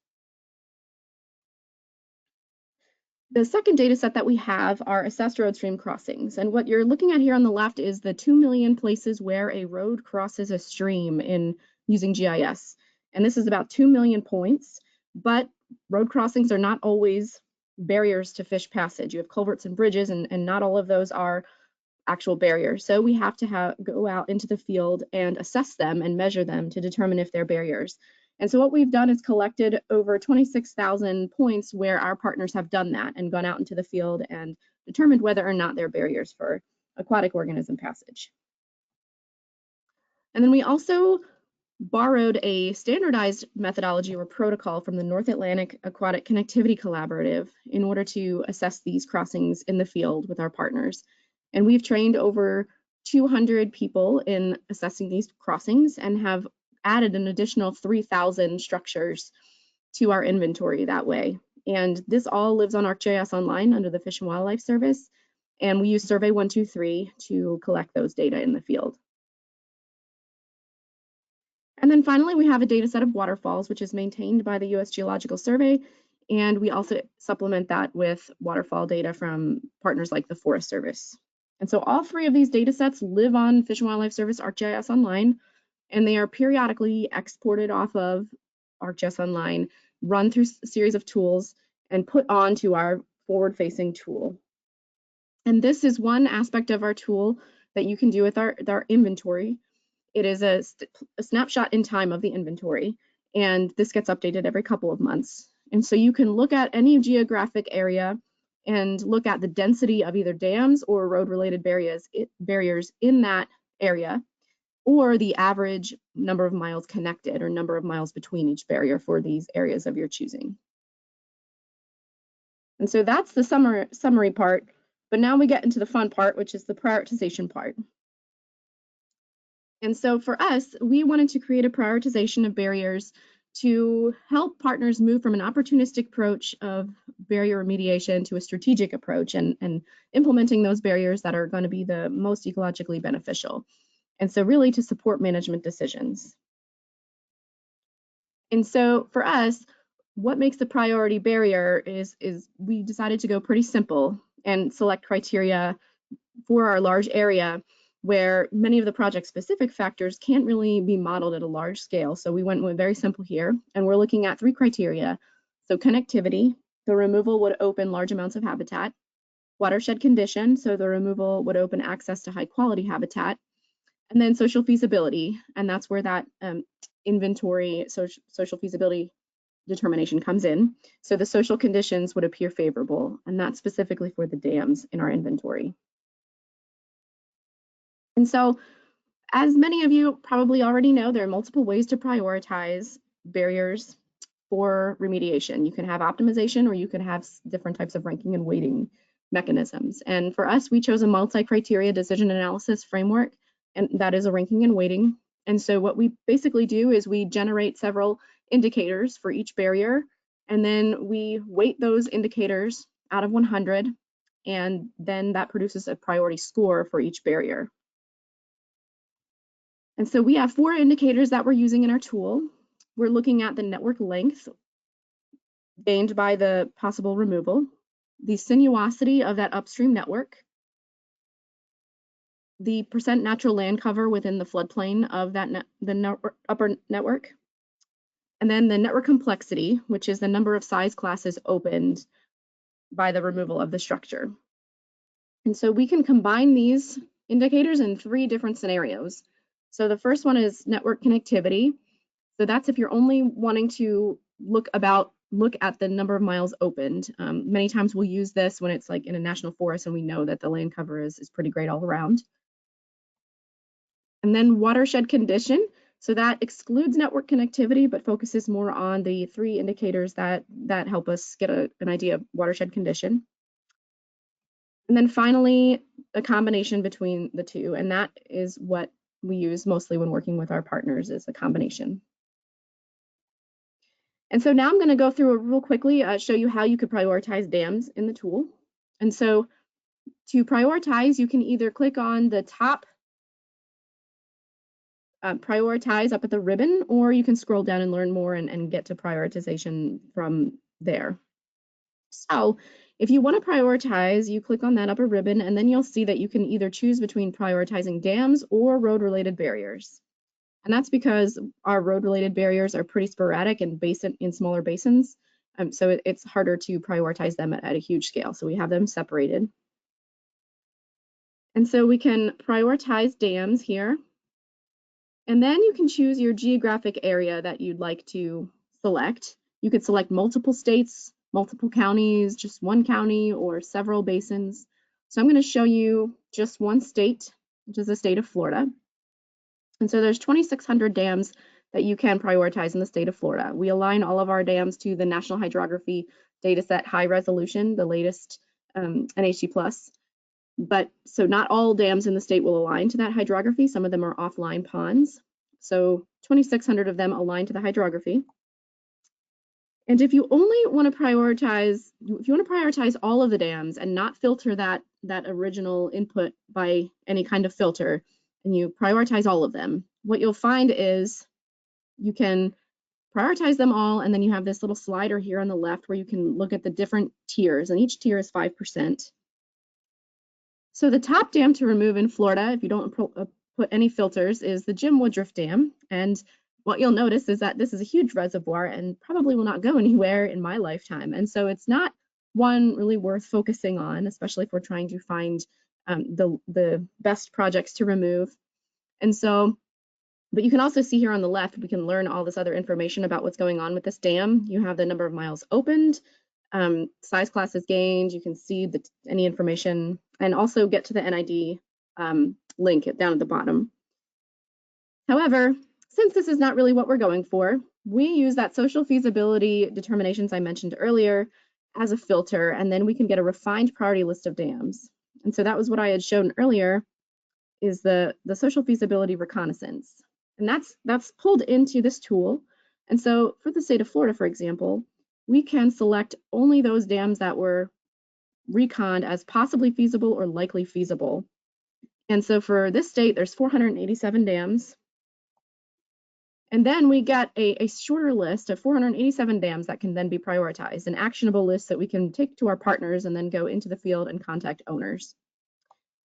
The second data set that we have are assessed road stream crossings. And what you're looking at here on the left is the 2 million places where a road crosses a stream in using GIS. And this is about 2 million points, but road crossings are not always barriers to fish passage. You have culverts and bridges, and not all of those are actual barriers. So we have to go out into the field and assess them and measure them to determine if they're barriers. And so what we've done is collected over 26,000 points where our partners have done that and gone out into the field and determined whether or not they're barriers for aquatic organism passage. And then we also borrowed a standardized methodology or protocol from the North Atlantic Aquatic Connectivity Collaborative in order to assess these crossings in the field with our partners. And we've trained over 200 people in assessing these crossings and have added an additional 3,000 structures to our inventory that way. And this all lives on ArcGIS Online under the Fish and Wildlife Service. And we use Survey 123 to collect those data in the field. And then finally, we have a data set of waterfalls, which is maintained by the U.S. Geological Survey. And we also supplement that with waterfall data from partners like the Forest Service. And so all three of these data sets live on Fish and Wildlife Service ArcGIS Online, and they are periodically exported off of ArcGIS Online, run through a series of tools, and put onto our forward-facing tool. And this is one aspect of our tool that you can do with our inventory. It is a snapshot in time of the inventory, and this gets updated every couple of months. And so you can look at any geographic area and look at the density of either dams or road-related barriers in that area, or the average number of miles connected or number of miles between each barrier for these areas of your choosing. And so that's the summary part, but now we get into the fun part, which is the prioritization part. And so for us, we wanted to create a prioritization of barriers to help partners move from an opportunistic approach of barrier remediation to a strategic approach and implementing those barriers that are going to be the most ecologically beneficial. And so really to support management decisions. And so for us, what makes the priority barrier is we decided to go pretty simple and select criteria for our large area where many of the project-specific factors can't really be modeled at a large scale. So we went with very simple here, and we're looking at 3 criteria. So connectivity, the removal would open large amounts of habitat. Watershed condition, so the removal would open access to high-quality habitat. And then social feasibility, and that's where that inventory social feasibility determination comes in. So the social conditions would appear favorable, and that's specifically for the dams in our inventory. And so, as many of you probably already know, there are multiple ways to prioritize barriers for remediation. You can have optimization, or you can have different types of ranking and weighting mechanisms. And for us, we chose a multi-criteria decision analysis framework, and that is a ranking and weighting. And so what we basically do is we generate several indicators for each barrier, and then we weight those indicators out of 100, and then that produces a priority score for each barrier. And so we have 4 indicators that we're using in our tool. We're looking at the network length gained by the possible removal, the sinuosity of that upstream network, the percent natural land cover within the floodplain of that upper network, and then the network complexity, which is the number of size classes opened by the removal of the structure. And so we can combine these indicators in 3 different scenarios. So the first one is network connectivity. So that's if you're only wanting to look at the number of miles opened. Many times we'll use this when it's like in a national forest and we know that the land cover is pretty great all around. And then watershed condition. So that excludes network connectivity, but focuses more on the 3 indicators that help us get an idea of watershed condition. And then finally, a combination between the 2, and that is what we use mostly when working with our partners, is a combination. And so now I'm going to go through real quickly, show you how you could prioritize dams in the tool. And so to prioritize, you can either click on the top prioritize up at the ribbon, or you can scroll down and learn more and get to prioritization from there. So if you want to prioritize, you click on that upper ribbon, and then you'll see that you can either choose between prioritizing dams or road-related barriers. And that's because our road-related barriers are pretty sporadic and in smaller basins. So it's harder to prioritize them at a huge scale. So we have them separated. And so we can prioritize dams here. And then you can choose your geographic area that you'd like to select. You could select multiple states, multiple counties, just one county, or several basins. So I'm going to show you just one state, which is the state of Florida. And so there's 2,600 dams that you can prioritize in the state of Florida. We align all of our dams to the National Hydrography Dataset High Resolution, the latest NHG+. But so not all dams in the state will align to that hydrography. Some of them are offline ponds. So 2,600 of them align to the hydrography. And if you only want to prioritize all of the dams and not filter that original input by any kind of filter, and you prioritize all of them, what you'll find is you can prioritize them all, and then you have this little slider here on the left where you can look at the different tiers, and each tier is 5%. So the top dam to remove in Florida, if you don't put any filters, is the Jim Woodruff Dam. And what you'll notice is that this is a huge reservoir and probably will not go anywhere in my lifetime. And so it's not one really worth focusing on, especially if we're trying to find the best projects to remove. And so, but you can also see here on the left, we can learn all this other information about what's going on with this dam. You have the number of miles opened, size classes gained, you can see any information, and also get to the NID link down at the bottom. However, since this is not really what we're going for, we use that social feasibility determinations I mentioned earlier as a filter, and then we can get a refined priority list of dams. And so that was what I had shown earlier, is the social feasibility reconnaissance. And that's pulled into this tool. And so for the state of Florida, for example, we can select only those dams that were reconned as possibly feasible or likely feasible. And so for this state, there's 487 dams. And then we get a shorter list of 487 dams that can then be prioritized, an actionable list that we can take to our partners and then go into the field and contact owners.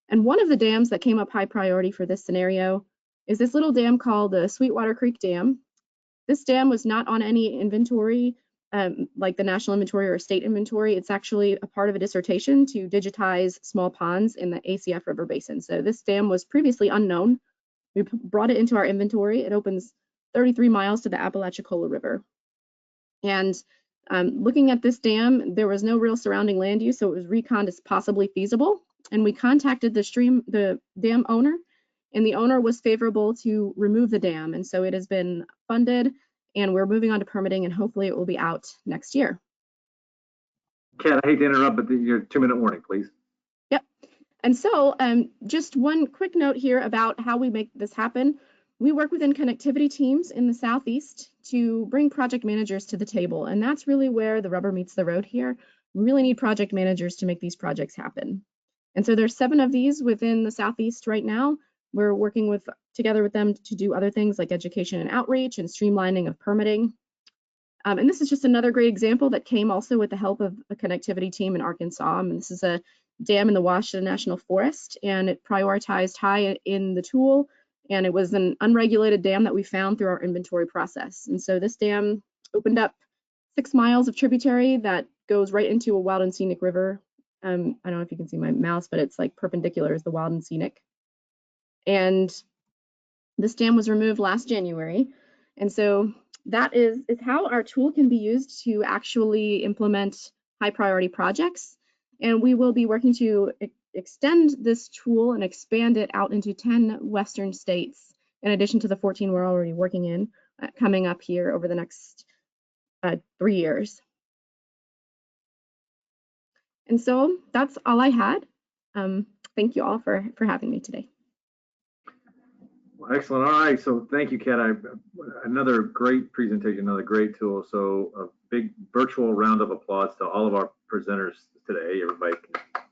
And one of the dams that came up high priority for this scenario is this little dam called the Sweetwater Creek Dam. This dam was not on any inventory, like the national inventory or state inventory. It's actually a part of a dissertation to digitize small ponds in the ACF River Basin. So this dam was previously unknown. We brought it into our inventory. It opens 33 miles to the Apalachicola River. And looking at this dam, there was no real surrounding land use, so it was reconned as possibly feasible. And we contacted the dam owner, and the owner was favorable to remove the dam. And so it has been funded, and we're moving on to permitting, and hopefully it will be out next year. Kat, I hate to interrupt, but your 2-minute warning, please. Yep. And so just one quick note here about how we make this happen. We work within connectivity teams in the Southeast to bring project managers to the table. And that's really where the rubber meets the road here. We really need project managers to make these projects happen. And so there's 7 of these within the Southeast right now. We're working together with them to do other things like education and outreach and streamlining of permitting. And this is just another great example that came also with the help of a connectivity team in Arkansas. And this is a dam in the Watershed National Forest, and it prioritized high in the tool. And it was an unregulated dam that we found through our inventory process. And so this dam opened up 6 miles of tributary that goes right into a wild and scenic river. I don't know if you can see my mouse, but it's like perpendicular is the wild and scenic. And this dam was removed last January. And so that is how our tool can be used to actually implement high priority projects. And we will be working to extend this tool and expand it out into 10 Western states, in addition to the 14 we're already working in, coming up here over the next 3 years. And so that's all I had. Thank you all for having me today. Well, excellent. All right. So thank you, Kat. Another great presentation, another great tool. So a big virtual round of applause to all of our presenters today. Everybody can,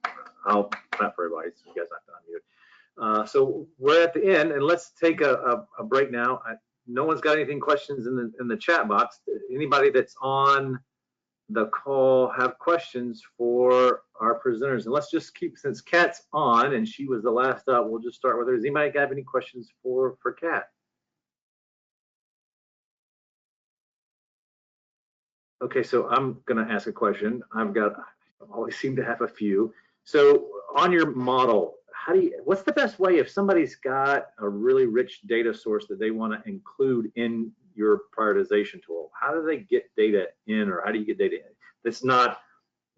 I'll clap for everybody so you guys have to unmute. So we're at the end, and let's take a break now. No one's got anything questions in the chat box. Anybody that's on the call have questions for our presenters? And let's just keep, since Kat's on and she was the last up, we'll just start with her. Does anybody have any questions for Kat? Okay, so I'm gonna ask a question. I always seem to have a few. So on your model, what's the best way if somebody's got a really rich data source that they want to include in your prioritization tool? How do they get data in, or how do you get data in that's not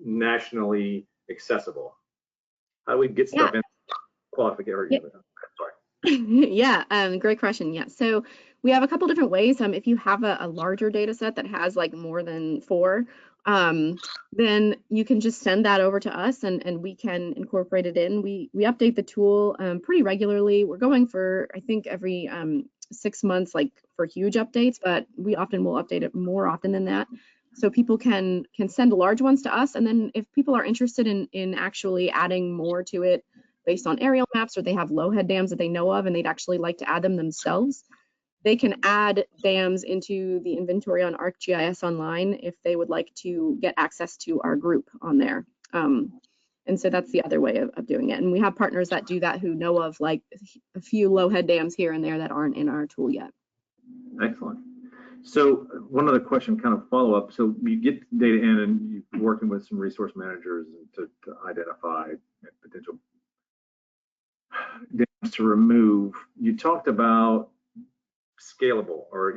nationally accessible? How do we get stuff in? Qualification. Yeah. Sorry. Yeah, great question. Yeah, so we have a couple different ways. If you have a larger data set that has like more than 4, then you can just send that over to us and we can incorporate it in. We update the tool pretty regularly. We're going for, I think, every 6 months, like for huge updates, but we often will update it more often than that. So people can send large ones to us, and then if people are interested in actually adding more to it based on aerial maps, or they have low head dams that they know of and they'd actually like to add them themselves, they can add dams into the inventory on ArcGIS Online if they would like to get access to our group on there. And so that's the other way of doing it. And we have partners that do that who know of like a few low head dams here and there that aren't in our tool yet. Excellent. So one other question, kind of follow up. So you get data in and you're working with some resource managers to identify potential dams to remove. You talked about scalable, or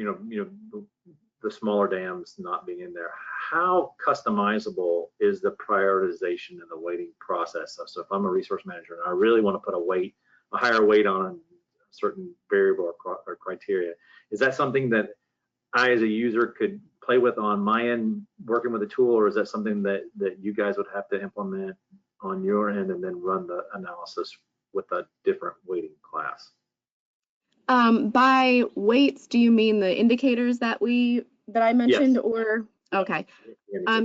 the smaller dams not being in there. How customizable is the prioritization and the weighting process? So if I'm a resource manager and I really want to put a higher weight on a certain variable or criteria, is that something that I as a user could play with on my end working with a tool, or is that something that you guys would have to implement on your end and then run the analysis with a different weighting class? By weights, do you mean the indicators that I mentioned? Yes. Or okay.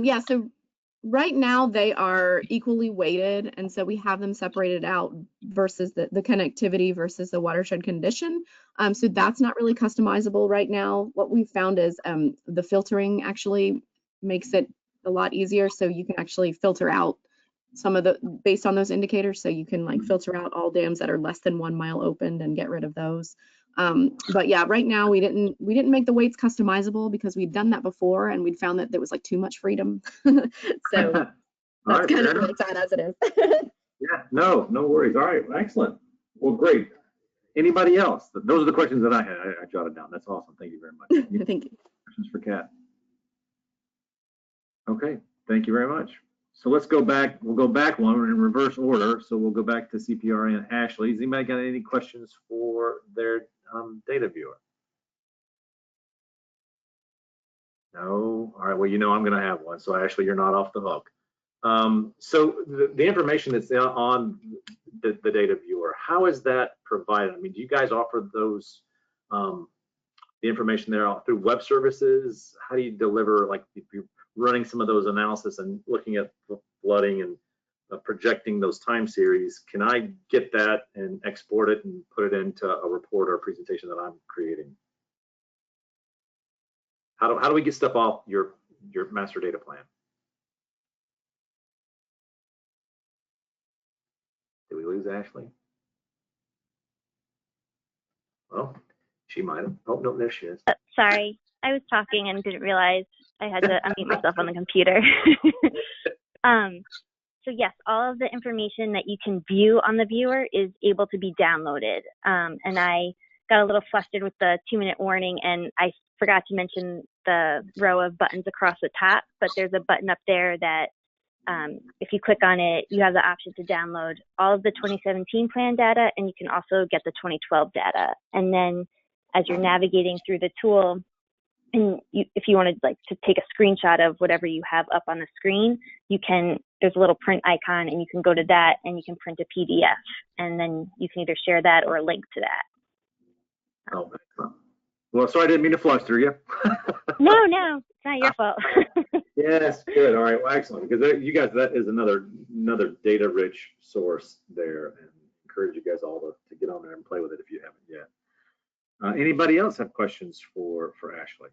Yeah, so right now they are equally weighted, and so we have them separated out versus the connectivity versus the watershed condition. So that's not really customizable right now. What we've found is the filtering actually makes it a lot easier, so you can actually filter out some of the based on those indicators, so you can like filter out all dams that are less than 1 mile opened and get rid of those. But yeah, right now we didn't make the weights customizable because we'd done that before and we'd found that there was like too much freedom. So that's kind of where it's at as it is. Yeah, no worries. All right, excellent. Well, great. Anybody else? Those are the questions that I had. I jotted down. That's awesome. Thank you very much. Thank you. Questions for Kat? Okay, thank you very much. So let's go back. We'll go back one in reverse order. So we'll go back to CPRA and Ashley. Has anybody got any questions for their data viewer? No? All right, well, I'm going to have one. So Ashley, you're not off the hook. So the information that's on the data viewer, how is that provided? I mean, do you guys offer those, the information there through web services? How do you deliver, like if you're running some of those analysis and looking at flooding and projecting those time series, can I get that and export it and put it into a report or a presentation that I'm creating? How do we get stuff off your master data plan? Did we lose Ashley? Well, she might have. Oh, no, there she is. Sorry, I was talking and didn't realize I had to unmute myself on the computer. So yes, all of the information that you can view on the viewer is able to be downloaded. And I got a little flustered with the 2-minute warning, and I forgot to mention the row of buttons across the top, but there's a button up there that if you click on it, you have the option to download all of the 2017 plan data, and you can also get the 2012 data. And then as you're navigating through the tool, and if you wanted to take a screenshot of whatever you have up on the screen, you can, there's a little print icon and you can go to that and you can print a PDF, and then you can either share that or a link to that. Oh, well, sorry, I didn't mean to fluster you. No, it's not your fault. Yes, good. All right, well, excellent. Because you guys, that is another data-rich source there, and encourage you guys all to get on there and play with it if you haven't yet. Anybody else have questions for Ashley?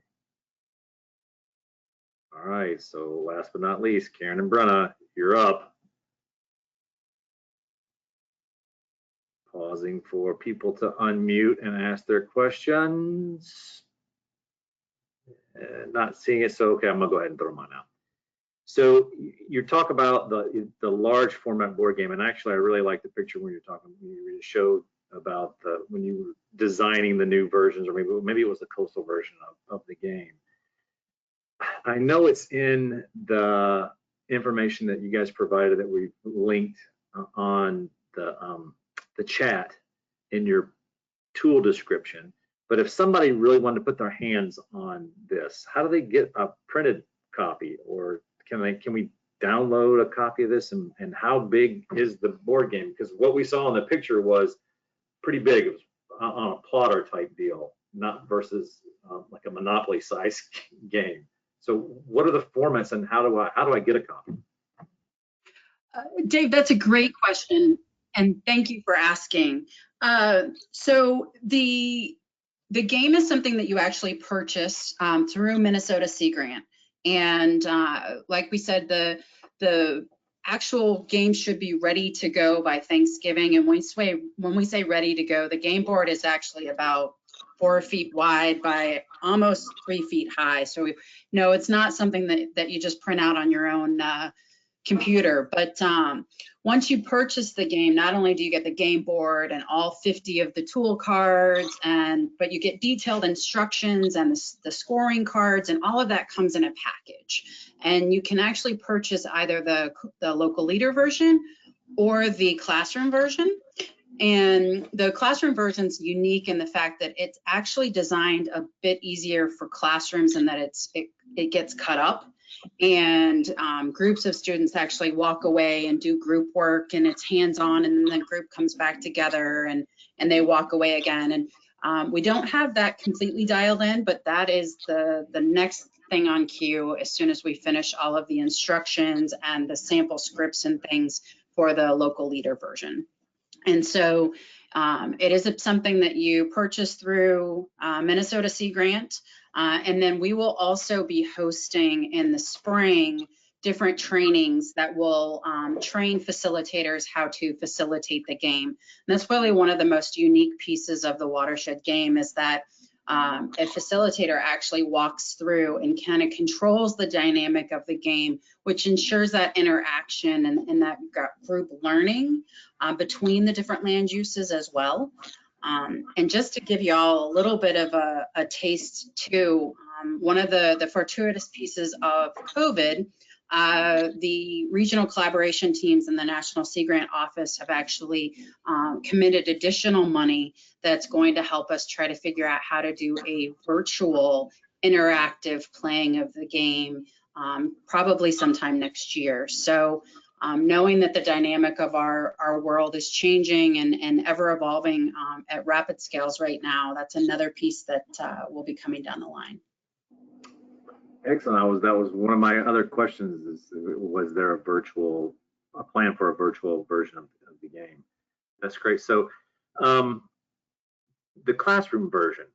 All right, so last but not least, Karen and Brenna, you're up. Pausing for people to unmute and ask their questions. Not seeing it, so okay, I'm gonna go ahead and throw mine out. So you talk about the large format board game, and actually I really like the picture when you showed about when you were designing the new versions, or maybe it was the coastal version of the game. I know it's in the information that you guys provided that we linked on the chat in your tool description, but if somebody really wanted to put their hands on this, how do they get a printed copy, or can we download a copy of this, and how big is the board game? Because what we saw in the picture was pretty big. It was on a plotter type deal, not versus like a Monopoly size game. So what are the formats, and how do I get a copy? Dave, that's a great question, and thank you for asking. So the game is something that you actually purchase through Minnesota Sea Grant, and like we said, the actual game should be ready to go by Thanksgiving. And when we say ready to go, the game board is actually about 4 feet wide by almost 3 feet high. So no, it's not something that you just print out on your own computer. But once you purchase the game, not only do you get the game board and all 50 of the tool cards, but you get detailed instructions and the scoring cards, and all of that comes in a package. And you can actually purchase either the local leader version or the classroom version. And the classroom version is unique in the fact that it's actually designed a bit easier for classrooms, and that it gets cut up, and groups of students actually walk away and do group work, and it's hands-on, and then the group comes back together and they walk away again. And we don't have that completely dialed in, but that is the next thing on queue as soon as we finish all of the instructions and the sample scripts and things for the local leader version. And so it is something that you purchase through Minnesota Sea Grant. And then we will also be hosting in the spring different trainings that will train facilitators how to facilitate the game. And that's probably one of the most unique pieces of the Watershed game, is that a facilitator actually walks through and kind of controls the dynamic of the game, which ensures that interaction and that group learning between the different land uses as well. And just to give you all a little bit of a taste too, one of the fortuitous pieces of COVID, the regional collaboration teams in the National Sea Grant Office have actually committed additional money that's going to help us try to figure out how to do a virtual interactive playing of the game, probably sometime next year. So knowing that the dynamic of our world is changing and ever evolving at rapid scales right now, that's another piece that will be coming down the line. Excellent. That was one of my other questions, was there a plan for a virtual version of the game? That's great. So the classroom version,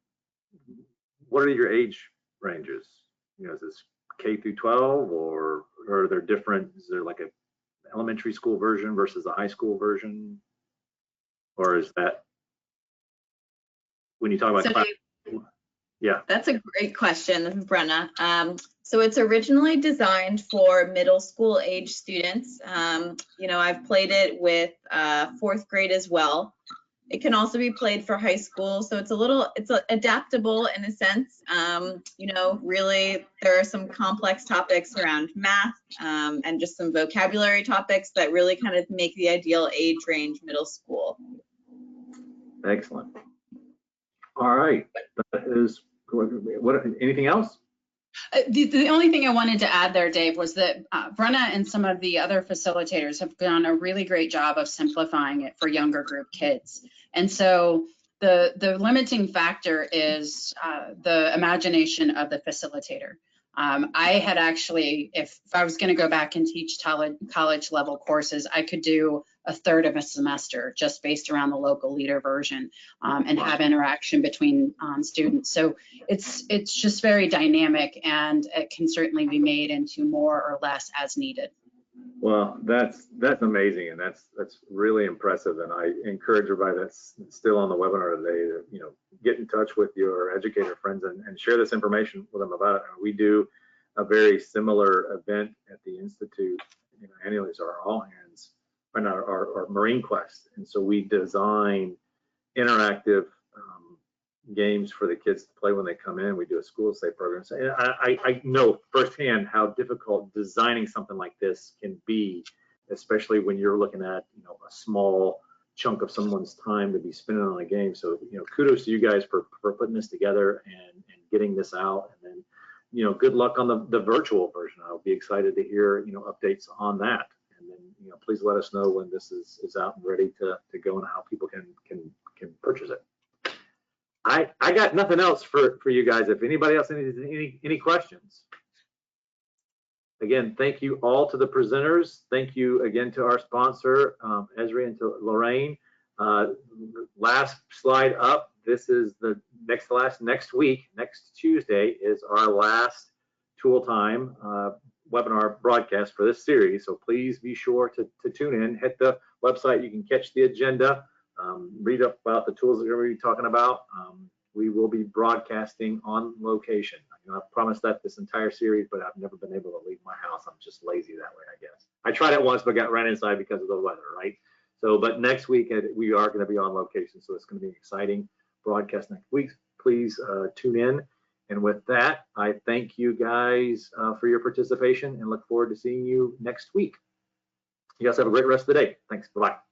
what are your age ranges? You know, is this K through 12, or are there different, is there like a elementary school version versus a high school version? Or is that, when you talk about class? Yeah. That's a great question. This is Brenna. So it's originally designed for middle school age students. You know, I've played it with 4th grade as well. It can also be played for high school. So it's adaptable in a sense. You know, really, there are some complex topics around math and just some vocabulary topics that really kind of make the ideal age range middle school. Excellent. All right. That is, anything else? The only thing I wanted to add there, Dave, was that Brenna and some of the other facilitators have done a really great job of simplifying it for younger group kids. And so the limiting factor is the imagination of the facilitator. I had actually, if I was going to go back and teach college level courses, I could do a third of a semester just based around the local leader version and have interaction between students. So it's just very dynamic, and it can certainly be made into more or less as needed. Well, that's amazing, and that's really impressive. And I encourage everybody that's still on the webinar today to, you know, get in touch with your educator friends and share this information with them about it. We do a very similar event at the Institute, you know, annually. It's our all hands, and our Marine Quest, and so we design interactive games for the kids to play when they come in. We do a school stay program. So I know firsthand how difficult designing something like this can be, especially when you're looking at, you know, a small chunk of someone's time to be spending on a game. So, you know, kudos to you guys for putting this together and getting this out. And then, you know, good luck on the virtual version. I'll be excited to hear, you know, updates on that. And then, you know, please let us know when this is out and ready to go and how people can purchase it. I got nothing else for you guys. If anybody else has any questions. Again, thank you all to the presenters. Thank you again to our sponsor, Esri, and to Lorraine. Last slide up. This is the next week, next Tuesday is our last Tool Time webinar broadcast for this series. So please be sure to tune in, hit the website. You can catch the agenda, read up about the tools that we're going to be talking about. We will be broadcasting on location. You know, I've promised that this entire series, but I've never been able to leave my house. I'm just lazy that way, I guess. I tried it once, but got ran inside because of the weather, right? So, but next week we are going to be on location, so it's going to be an exciting broadcast next week. Please tune in. And with that, I thank you guys for your participation and look forward to seeing you next week. You guys have a great rest of the day. Thanks. Bye-bye.